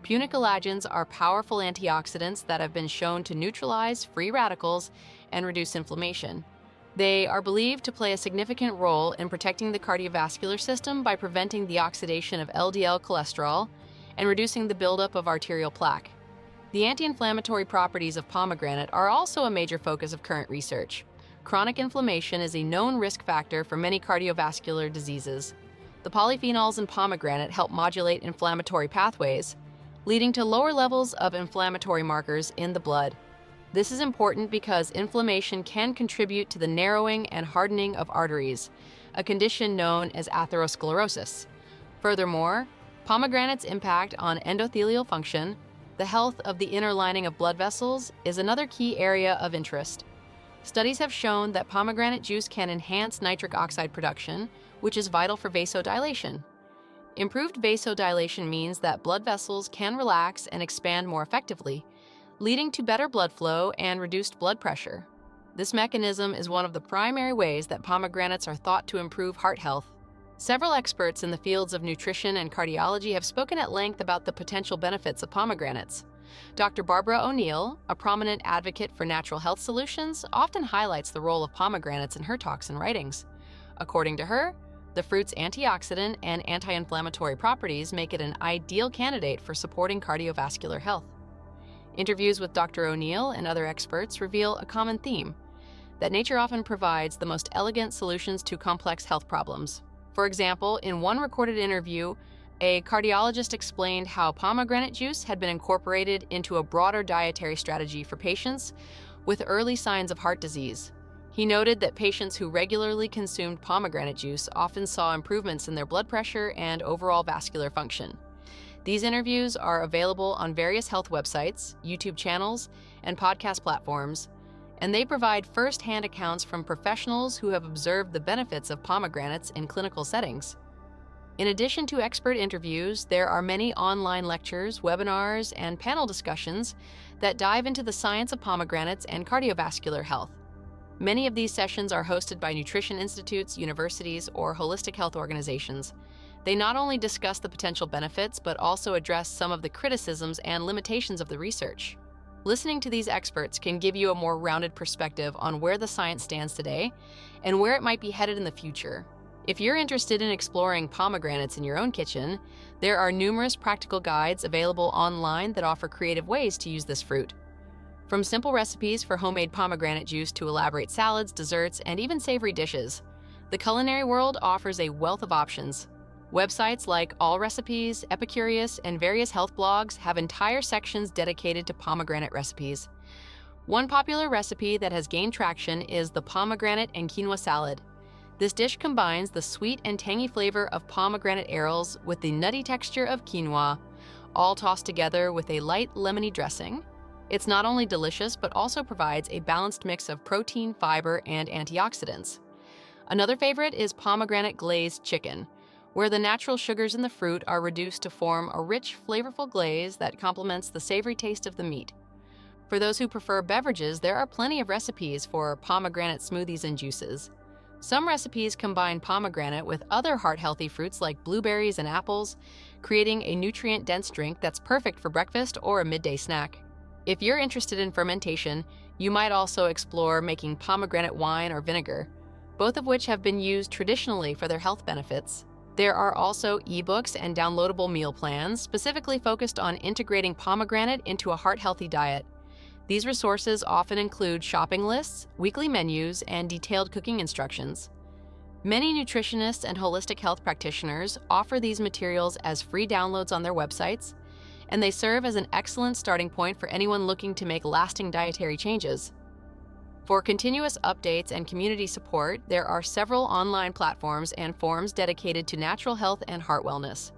Punicalagins are powerful antioxidants that have been shown to neutralize free radicals and reduce inflammation. They are believed to play a significant role in protecting the cardiovascular system by preventing the oxidation of LDL cholesterol and reducing the buildup of arterial plaque. The anti-inflammatory properties of pomegranate are also a major focus of current research. Chronic inflammation is a known risk factor for many cardiovascular diseases. The polyphenols in pomegranate help modulate inflammatory pathways, leading to lower levels of inflammatory markers in the blood. This is important because inflammation can contribute to the narrowing and hardening of arteries, a condition known as atherosclerosis. Furthermore, pomegranate's impact on endothelial function, the health of the inner lining of blood vessels, is another key area of interest. Studies have shown that pomegranate juice can enhance nitric oxide production, which is vital for vasodilation. Improved vasodilation means that blood vessels can relax and expand more effectively, leading to better blood flow and reduced blood pressure. This mechanism is one of the primary ways that pomegranates are thought to improve heart health. Several experts in the fields of nutrition and cardiology have spoken at length about the potential benefits of pomegranates. Dr. Barbara O'Neill, a prominent advocate for natural health solutions, often highlights the role of pomegranates in her talks and writings. According to her, the fruit's antioxidant and anti-inflammatory properties make it an ideal candidate for supporting cardiovascular health. Interviews with Dr. O'Neill and other experts reveal a common theme: that nature often provides the most elegant solutions to complex health problems. For example, in one recorded interview, a cardiologist explained how pomegranate juice had been incorporated into a broader dietary strategy for patients with early signs of heart disease. He noted that patients who regularly consumed pomegranate juice often saw improvements in their blood pressure and overall vascular function. These interviews are available on various health websites, YouTube channels, and podcast platforms, and they provide first-hand accounts from professionals who have observed the benefits of pomegranates in clinical settings. In addition to expert interviews, there are many online lectures, webinars, and panel discussions that dive into the science of pomegranates and cardiovascular health. Many of these sessions are hosted by nutrition institutes, universities, or holistic health organizations. They not only discuss the potential benefits, but also address some of the criticisms and limitations of the research. Listening to these experts can give you a more rounded perspective on where the science stands today and where it might be headed in the future. If you're interested in exploring pomegranates in your own kitchen, there are numerous practical guides available online that offer creative ways to use this fruit. From simple recipes for homemade pomegranate juice to elaborate salads, desserts, and even savory dishes, the culinary world offers a wealth of options. Websites like All Recipes, Epicurious, and various health blogs have entire sections dedicated to pomegranate recipes. One popular recipe that has gained traction is the pomegranate and quinoa salad. This dish combines the sweet and tangy flavor of pomegranate arils with the nutty texture of quinoa, all tossed together with a light lemony dressing. It's not only delicious, but also provides a balanced mix of protein, fiber, and antioxidants. Another favorite is pomegranate glazed chicken, where the natural sugars in the fruit are reduced to form a rich, flavorful glaze that complements the savory taste of the meat. For those who prefer beverages, there are plenty of recipes for pomegranate smoothies and juices. Some recipes combine pomegranate with other heart-healthy fruits like blueberries and apples, creating a nutrient-dense drink that's perfect for breakfast or a midday snack. If you're interested in fermentation, you might also explore making pomegranate wine or vinegar, both of which have been used traditionally for their health benefits. There are also ebooks and downloadable meal plans specifically focused on integrating pomegranate into a heart-healthy diet. These resources often include shopping lists, weekly menus, and detailed cooking instructions. Many nutritionists and holistic health practitioners offer these materials as free downloads on their websites, and they serve as an excellent starting point for anyone looking to make lasting dietary changes. For continuous updates and community support, there are several online platforms and forums dedicated to natural health and heart wellness.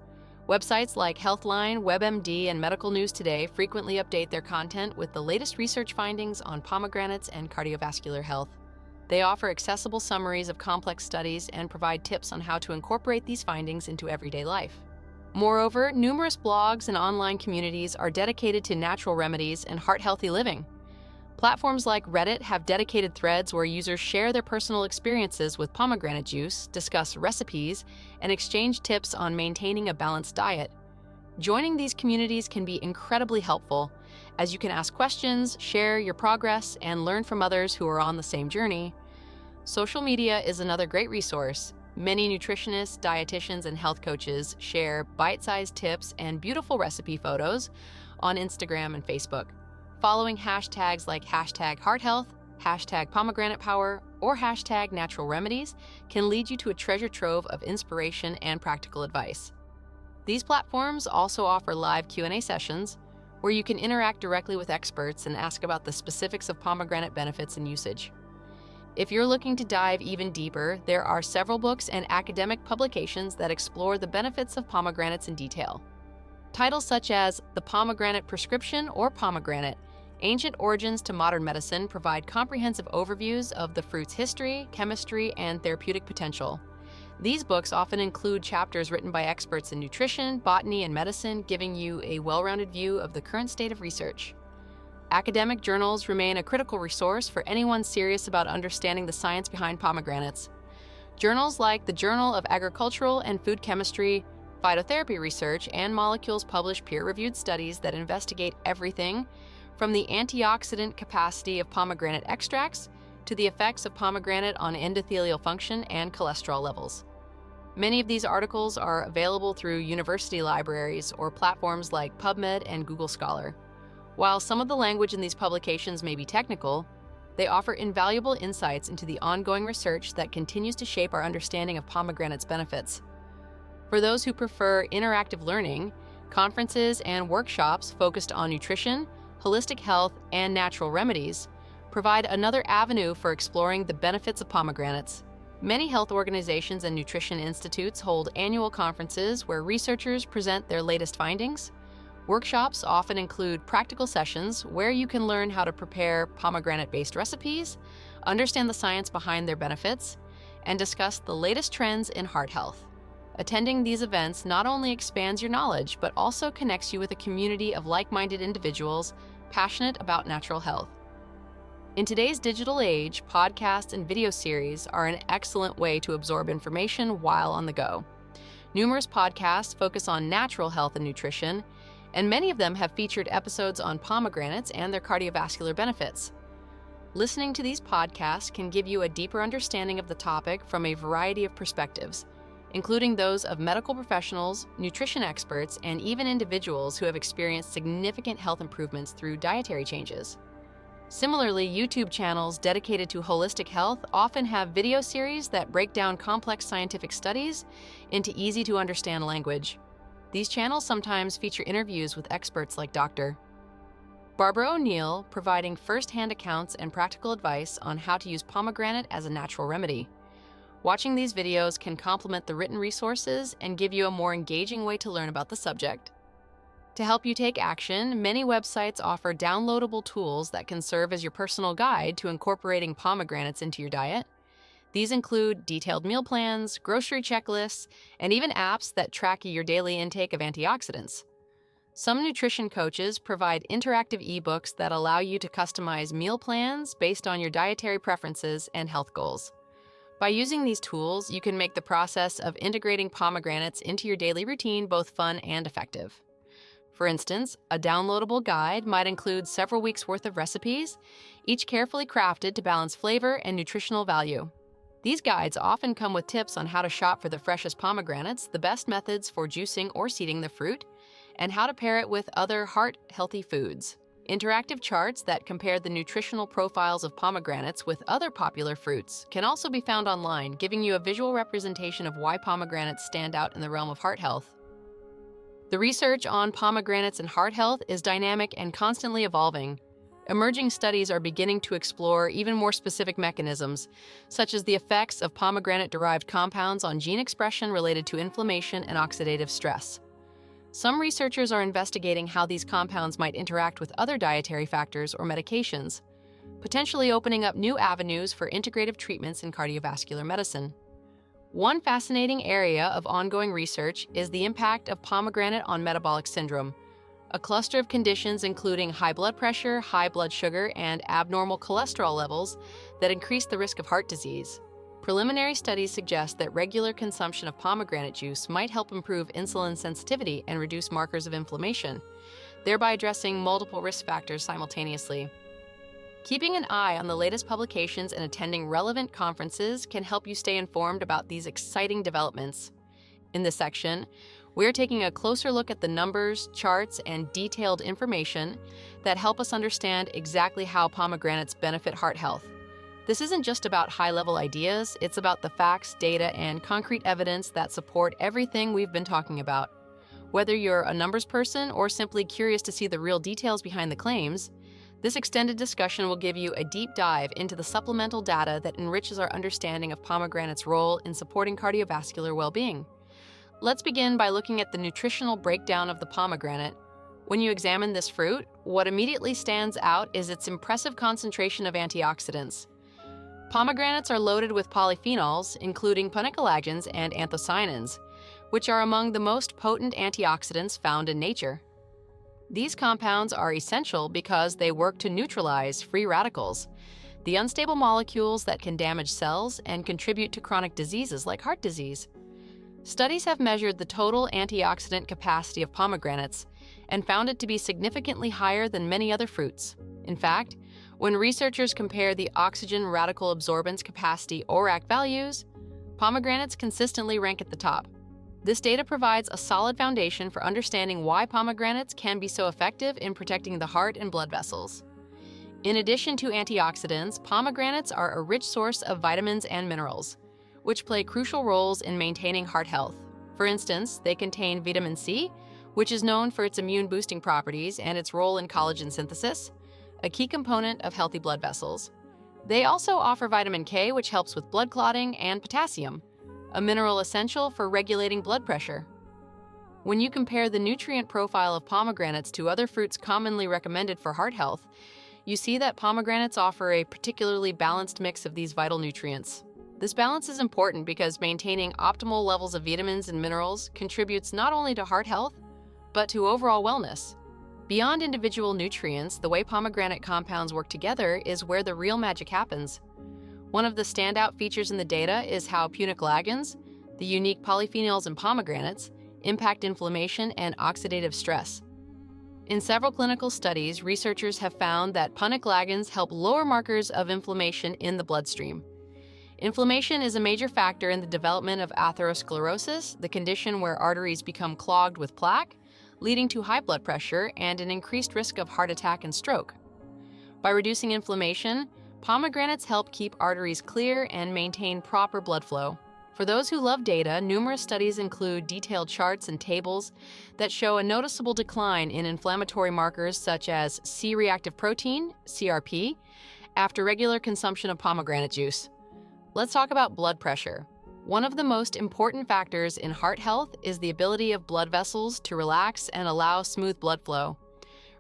Websites like Healthline, WebMD, and Medical News Today frequently update their content with the latest research findings on pomegranates and cardiovascular health. They offer accessible summaries of complex studies and provide tips on how to incorporate these findings into everyday life. Moreover, numerous blogs and online communities are dedicated to natural remedies and heart-healthy living. Platforms like Reddit have dedicated threads where users share their personal experiences with pomegranate juice, discuss recipes, and exchange tips on maintaining a balanced diet. Joining these communities can be incredibly helpful, as you can ask questions, share your progress, and learn from others who are on the same journey. Social media is another great resource. Many nutritionists, dietitians, and health coaches share bite-sized tips and beautiful recipe photos on Instagram and Facebook. Following hashtags like #HeartHealth, #PomegranatePower, or #NaturalRemedies can lead you to a treasure trove of inspiration and practical advice. These platforms also offer live Q&A sessions where you can interact directly with experts and ask about the specifics of pomegranate benefits and usage. If you're looking to dive even deeper, there are several books and academic publications that explore the benefits of pomegranates in detail. Titles such as The Pomegranate Prescription or Pomegranate: Ancient Origins to Modern Medicine provide comprehensive overviews of the fruit's history, chemistry, and therapeutic potential. These books often include chapters written by experts in nutrition, botany, and medicine, giving you a well-rounded view of the current state of research. Academic journals remain a critical resource for anyone serious about understanding the science behind pomegranates. Journals like the Journal of Agricultural and Food Chemistry, Phytotherapy Research, and Molecules publish peer-reviewed studies that investigate everything from the antioxidant capacity of pomegranate extracts to the effects of pomegranate on endothelial function and cholesterol levels. Many of these articles are available through university libraries or platforms like PubMed and Google Scholar. While some of the language in these publications may be technical, they offer invaluable insights into the ongoing research that continues to shape our understanding of pomegranate's benefits. For those who prefer interactive learning, conferences and workshops focused on nutrition, holistic health, and natural remedies provide another avenue for exploring the benefits of pomegranates. Many health organizations and nutrition institutes hold annual conferences where researchers present their latest findings. Workshops often include practical sessions where you can learn how to prepare pomegranate-based recipes, understand the science behind their benefits, and discuss the latest trends in heart health. Attending these events not only expands your knowledge, but also connects you with a community of like-minded individuals passionate about natural health. In today's digital age, podcasts and video series are an excellent way to absorb information while on the go. Numerous podcasts focus on natural health and nutrition, and many of them have featured episodes on pomegranates and their cardiovascular benefits. Listening to these podcasts can give you a deeper understanding of the topic from a variety of perspectives, including those of medical professionals, nutrition experts, and even individuals who have experienced significant health improvements through dietary changes. Similarly, YouTube channels dedicated to holistic health often have video series that break down complex scientific studies into easy-to-understand language. These channels sometimes feature interviews with experts like Dr. Barbara O'Neill, providing first-hand accounts and practical advice on how to use pomegranate as a natural remedy. Watching these videos can complement the written resources and give you a more engaging way to learn about the subject. To help you take action, many websites offer downloadable tools that can serve as your personal guide to incorporating pomegranates into your diet. These include detailed meal plans, grocery checklists, and even apps that track your daily intake of antioxidants. Some nutrition coaches provide interactive ebooks that allow you to customize meal plans based on your dietary preferences and health goals. By using these tools, you can make the process of integrating pomegranates into your daily routine both fun and effective. For instance, a downloadable guide might include several weeks' worth of recipes, each carefully crafted to balance flavor and nutritional value. These guides often come with tips on how to shop for the freshest pomegranates, the best methods for juicing or seeding the fruit, and how to pair it with other heart-healthy foods. Interactive charts that compare the nutritional profiles of pomegranates with other popular fruits can also be found online, giving you a visual representation of why pomegranates stand out in the realm of heart health. The research on pomegranates and heart health is dynamic and constantly evolving. Emerging studies are beginning to explore even more specific mechanisms, such as the effects of pomegranate-derived compounds on gene expression related to inflammation and oxidative stress. Some researchers are investigating how these compounds might interact with other dietary factors or medications, potentially opening up new avenues for integrative treatments in cardiovascular medicine. One fascinating area of ongoing research is the impact of pomegranate on metabolic syndrome, a cluster of conditions including high blood pressure, high blood sugar, and abnormal cholesterol levels that increase the risk of heart disease. Preliminary studies suggest that regular consumption of pomegranate juice might help improve insulin sensitivity and reduce markers of inflammation, thereby addressing multiple risk factors simultaneously. Keeping an eye on the latest publications and attending relevant conferences can help you stay informed about these exciting developments. In this section, we're taking a closer look at the numbers, charts, and detailed information that help us understand exactly how pomegranates benefit heart health. This isn't just about high-level ideas, it's about the facts, data, and concrete evidence that support everything we've been talking about. Whether you're a numbers person or simply curious to see the real details behind the claims, This extended discussion will give you a deep dive into the supplemental data that enriches our understanding of pomegranate's role in supporting cardiovascular well-being. Let's begin by looking at the nutritional breakdown of the pomegranate. When you examine this fruit, what immediately stands out is its impressive concentration of antioxidants. Pomegranates are loaded with polyphenols, including punicalagins and anthocyanins, which are among the most potent antioxidants found in nature. These compounds are essential because they work to neutralize free radicals, the unstable molecules that can damage cells and contribute to chronic diseases like heart disease. Studies have measured the total antioxidant capacity of pomegranates and found it to be significantly higher than many other fruits. In fact, when researchers compare the oxygen radical absorbance capacity ORAC values, pomegranates consistently rank at the top. This data provides a solid foundation for understanding why pomegranates can be so effective in protecting the heart and blood vessels. In addition to antioxidants, pomegranates are a rich source of vitamins and minerals, which play crucial roles in maintaining heart health. For instance, they contain vitamin C, which is known for its immune-boosting properties and its role in collagen synthesis, a key component of healthy blood vessels. They also offer vitamin K, which helps with blood clotting, and potassium, a mineral essential for regulating blood pressure. When you compare the nutrient profile of pomegranates to other fruits commonly recommended for heart health, you see that pomegranates offer a particularly balanced mix of these vital nutrients. This balance is important because maintaining optimal levels of vitamins and minerals contributes not only to heart health, but to overall wellness. Beyond individual nutrients, the way pomegranate compounds work together is where the real magic happens. One of the standout features in the data is how punicalagins, the unique polyphenols in pomegranates, impact inflammation and oxidative stress. In several clinical studies, researchers have found that punicalagins help lower markers of inflammation in the bloodstream. Inflammation is a major factor in the development of atherosclerosis, the condition where arteries become clogged with plaque, leading to high blood pressure and an increased risk of heart attack and stroke. By reducing inflammation, pomegranates help keep arteries clear and maintain proper blood flow. For those who love data, numerous studies include detailed charts and tables that show a noticeable decline in inflammatory markers such as C-reactive protein, CRP, after regular consumption of pomegranate juice. Let's talk about blood pressure. One of the most important factors in heart health is the ability of blood vessels to relax and allow smooth blood flow.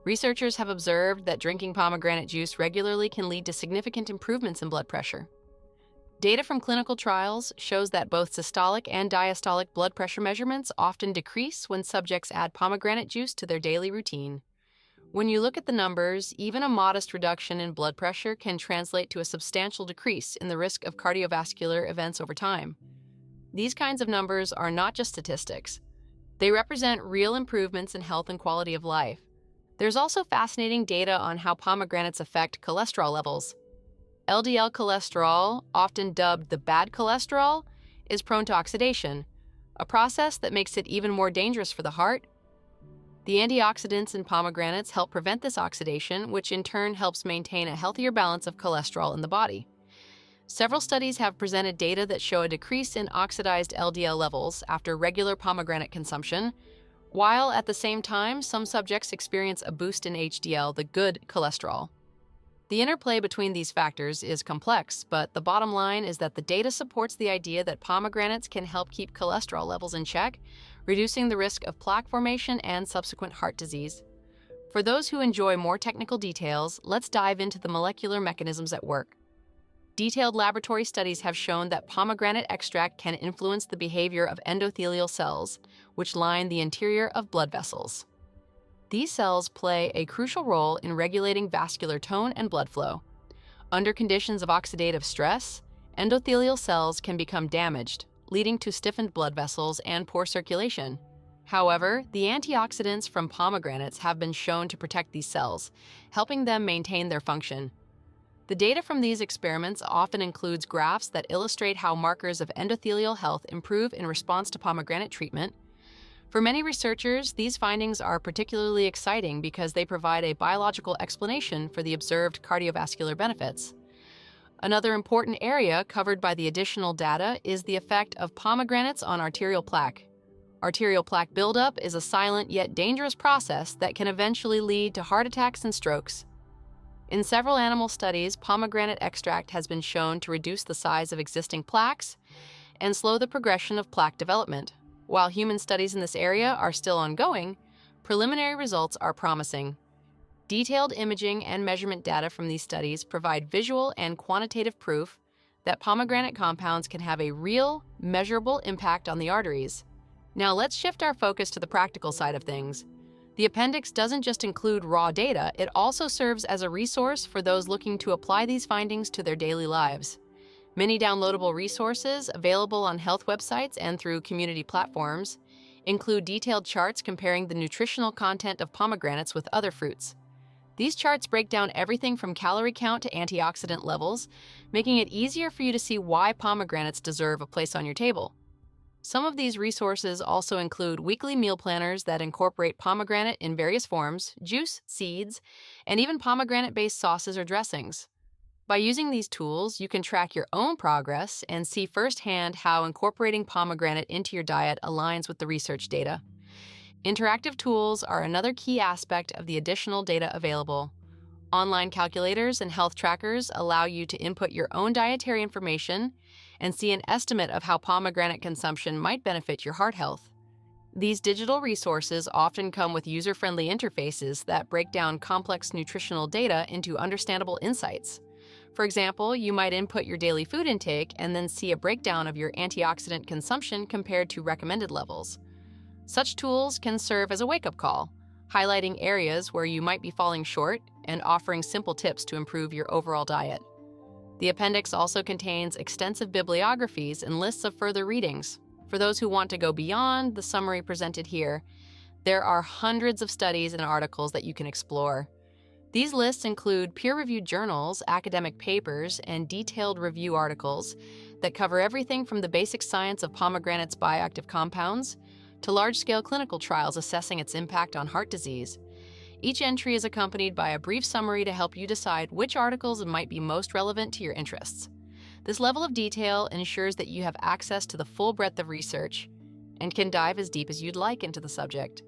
Researchers have observed that drinking pomegranate juice regularly can lead to significant improvements in blood pressure. Data from clinical trials shows that both systolic and diastolic blood pressure measurements often decrease when subjects add pomegranate juice to their daily routine. When you look at the numbers, even a modest reduction in blood pressure can translate to a substantial decrease in the risk of cardiovascular events over time. These kinds of numbers are not just statistics. They represent real improvements in health and quality of life. There's also fascinating data on how pomegranates affect cholesterol levels. LDL cholesterol, often dubbed the bad cholesterol, is prone to oxidation, a process that makes it even more dangerous for the heart. The antioxidants in pomegranates help prevent this oxidation, which in turn helps maintain a healthier balance of cholesterol in the body. Several studies have presented data that show a decrease in oxidized LDL levels after regular pomegranate consumption, while at the same time, some subjects experience a boost in HDL, the good cholesterol. The interplay between these factors is complex, but the bottom line is that the data supports the idea that pomegranates can help keep cholesterol levels in check, reducing the risk of plaque formation and subsequent heart disease. For those who enjoy more technical details, let's dive into the molecular mechanisms at work. Detailed laboratory studies have shown that pomegranate extract can influence the behavior of endothelial cells, which line the interior of blood vessels. These cells play a crucial role in regulating vascular tone and blood flow. Under conditions of oxidative stress, endothelial cells can become damaged, leading to stiffened blood vessels and poor circulation. However, the antioxidants from pomegranates have been shown to protect these cells, helping them maintain their function. The data from these experiments often includes graphs that illustrate how markers of endothelial health improve in response to pomegranate treatment. For many researchers, these findings are particularly exciting because they provide a biological explanation for the observed cardiovascular benefits. Another important area covered by the additional data is the effect of pomegranates on arterial plaque. Arterial plaque buildup is a silent yet dangerous process that can eventually lead to heart attacks and strokes. In several animal studies, pomegranate extract has been shown to reduce the size of existing plaques and slow the progression of plaque development. While human studies in this area are still ongoing, preliminary results are promising. Detailed imaging and measurement data from these studies provide visual and quantitative proof that pomegranate compounds can have a real, measurable impact on the arteries. Now let's shift our focus to the practical side of things. The appendix doesn't just include raw data, it also serves as a resource for those looking to apply these findings to their daily lives. Many downloadable resources available on health websites and through community platforms include detailed charts comparing the nutritional content of pomegranates with other fruits. These charts break down everything from calorie count to antioxidant levels, making it easier for you to see why pomegranates deserve a place on your table. Some of these resources also include weekly meal planners that incorporate pomegranate in various forms, juice, seeds, and even pomegranate-based sauces or dressings. By using these tools, you can track your own progress and see firsthand how incorporating pomegranate into your diet aligns with the research data. Interactive tools are another key aspect of the additional data available. Online calculators and health trackers allow you to input your own dietary information and see an estimate of how pomegranate consumption might benefit your heart health. These digital resources often come with user-friendly interfaces that break down complex nutritional data into understandable insights. For example, you might input your daily food intake and then see a breakdown of your antioxidant consumption compared to recommended levels. Such tools can serve as a wake-up call, highlighting areas where you might be falling short and offering simple tips to improve your overall diet. The appendix also contains extensive bibliographies and lists of further readings. For those who want to go beyond the summary presented here, there are hundreds of studies and articles that you can explore. These lists include peer-reviewed journals, academic papers, and detailed review articles that cover everything from the basic science of pomegranate's bioactive compounds to large-scale clinical trials assessing its impact on heart disease. Each entry is accompanied by a brief summary to help you decide which articles might be most relevant to your interests. This level of detail ensures that you have access to the full breadth of research and can dive as deep as you'd like into the subject.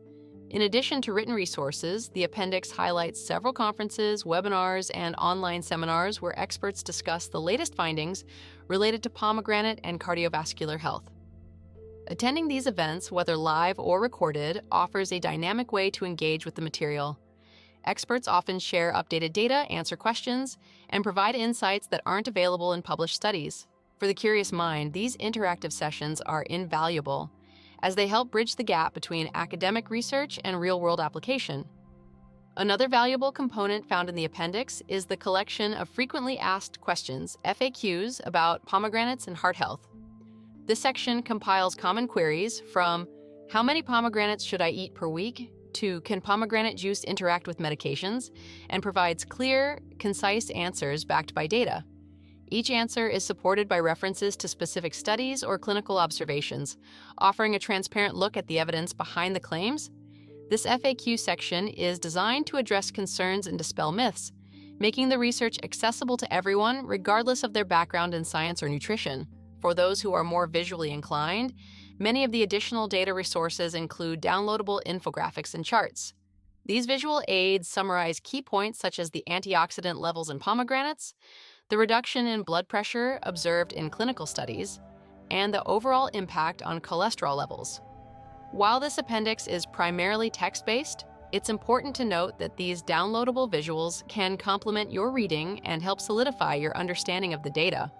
In addition to written resources, the appendix highlights several conferences, webinars, and online seminars where experts discuss the latest findings related to pomegranate and cardiovascular health. Attending these events, whether live or recorded, offers a dynamic way to engage with the material. Experts often share updated data, answer questions, and provide insights that aren't available in published studies. For the curious mind, these interactive sessions are invaluable, as they help bridge the gap between academic research and real-world application. Another valuable component found in the appendix is the collection of frequently asked questions, FAQs, about pomegranates and heart health. This section compiles common queries from how many pomegranates should I eat per week to can pomegranate juice interact with medications, and provides clear, concise answers backed by data. Each answer is supported by references to specific studies or clinical observations, offering a transparent look at the evidence behind the claims. This FAQ section is designed to address concerns and dispel myths, making the research accessible to everyone regardless of their background in science or nutrition. For those who are more visually inclined, many of the additional data resources include downloadable infographics and charts. These visual aids summarize key points such as the antioxidant levels in pomegranates, the reduction in blood pressure observed in clinical studies, and the overall impact on cholesterol levels. While this appendix is primarily text-based, it's important to note that these downloadable visuals can complement your reading and help solidify your understanding of the data.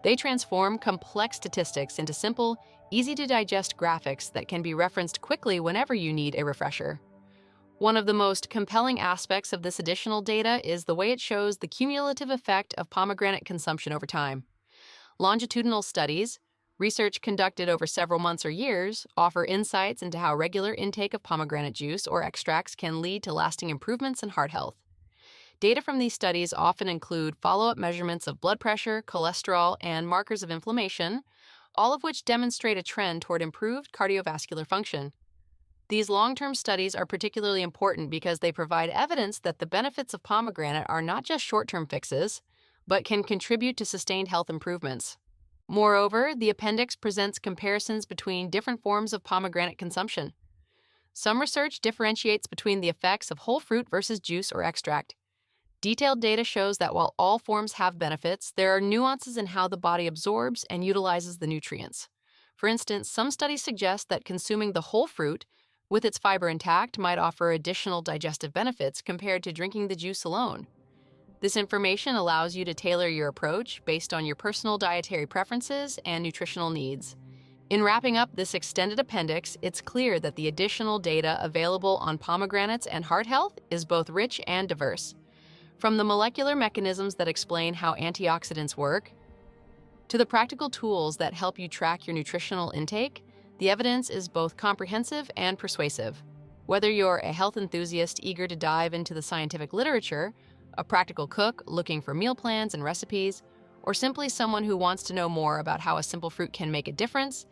They transform complex statistics into simple, easy-to-digest graphics that can be referenced quickly whenever you need a refresher. One of the most compelling aspects of this additional data is the way it shows the cumulative effect of pomegranate consumption over time. Longitudinal studies, research conducted over several months or years, offer insights into how regular intake of pomegranate juice or extracts can lead to lasting improvements in heart health. Data from these studies often include follow-up measurements of blood pressure, cholesterol, and markers of inflammation, all of which demonstrate a trend toward improved cardiovascular function. These long-term studies are particularly important because they provide evidence that the benefits of pomegranate are not just short-term fixes, but can contribute to sustained health improvements. Moreover, the appendix presents comparisons between different forms of pomegranate consumption. Some research differentiates between the effects of whole fruit versus juice or extract. Detailed data shows that while all forms have benefits, there are nuances in how the body absorbs and utilizes the nutrients. For instance, some studies suggest that consuming the whole fruit, with its fiber intact, might offer additional digestive benefits compared to drinking the juice alone. This information allows you to tailor your approach based on your personal dietary preferences and nutritional needs. In wrapping up this extended appendix, it's clear that the additional data available on pomegranates and heart health is both rich and diverse. From the molecular mechanisms that explain how antioxidants work, to the practical tools that help you track your nutritional intake, the evidence is both comprehensive and persuasive. Whether you're a health enthusiast eager to dive into the scientific literature, a practical cook looking for meal plans and recipes, or simply someone who wants to know more about how a simple fruit can make a difference,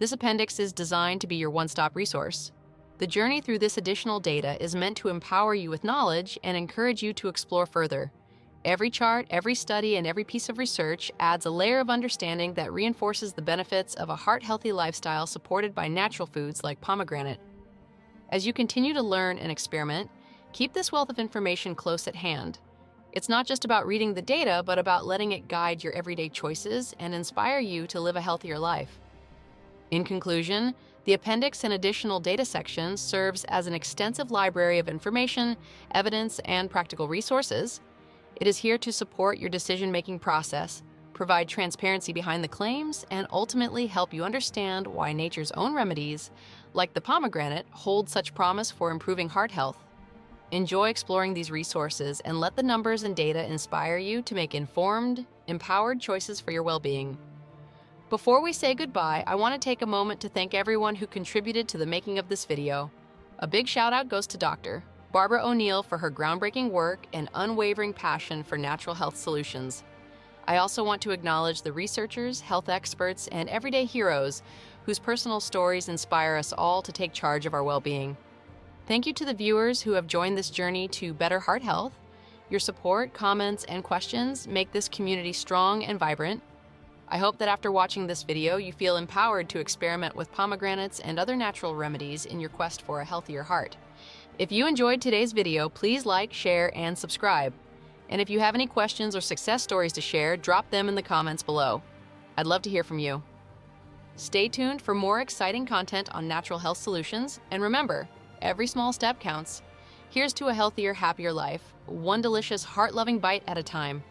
this appendix is designed to be your one-stop resource. The journey through this additional data is meant to empower you with knowledge and encourage you to explore further. Every chart, every study, and every piece of research adds a layer of understanding that reinforces the benefits of a heart-healthy lifestyle supported by natural foods like pomegranate. As you continue to learn and experiment, keep this wealth of information close at hand. It's not just about reading the data, but about letting it guide your everyday choices and inspire you to live a healthier life. In conclusion, the appendix and additional data section serves as an extensive library of information, evidence, and practical resources. It is here to support your decision-making process, provide transparency behind the claims, and ultimately help you understand why nature's own remedies, like the pomegranate, hold such promise for improving heart health. Enjoy exploring these resources and let the numbers and data inspire you to make informed, empowered choices for your well-being. Before we say goodbye, I want to take a moment to thank everyone who contributed to the making of this video. A big shout out goes to Dr. Barbara O'Neill for her groundbreaking work and unwavering passion for natural health solutions. I also want to acknowledge the researchers, health experts, and everyday heroes whose personal stories inspire us all to take charge of our well-being. Thank you to the viewers who have joined this journey to better heart health. Your support, comments, and questions make this community strong and vibrant. I hope that after watching this video, you feel empowered to experiment with pomegranates and other natural remedies in your quest for a healthier heart. If you enjoyed today's video, please like, share, and subscribe. And if you have any questions or success stories to share, drop them in the comments below. I'd love to hear from you. Stay tuned for more exciting content on natural health solutions, and remember, every small step counts. Here's to a healthier, happier life, one delicious, heart-loving bite at a time.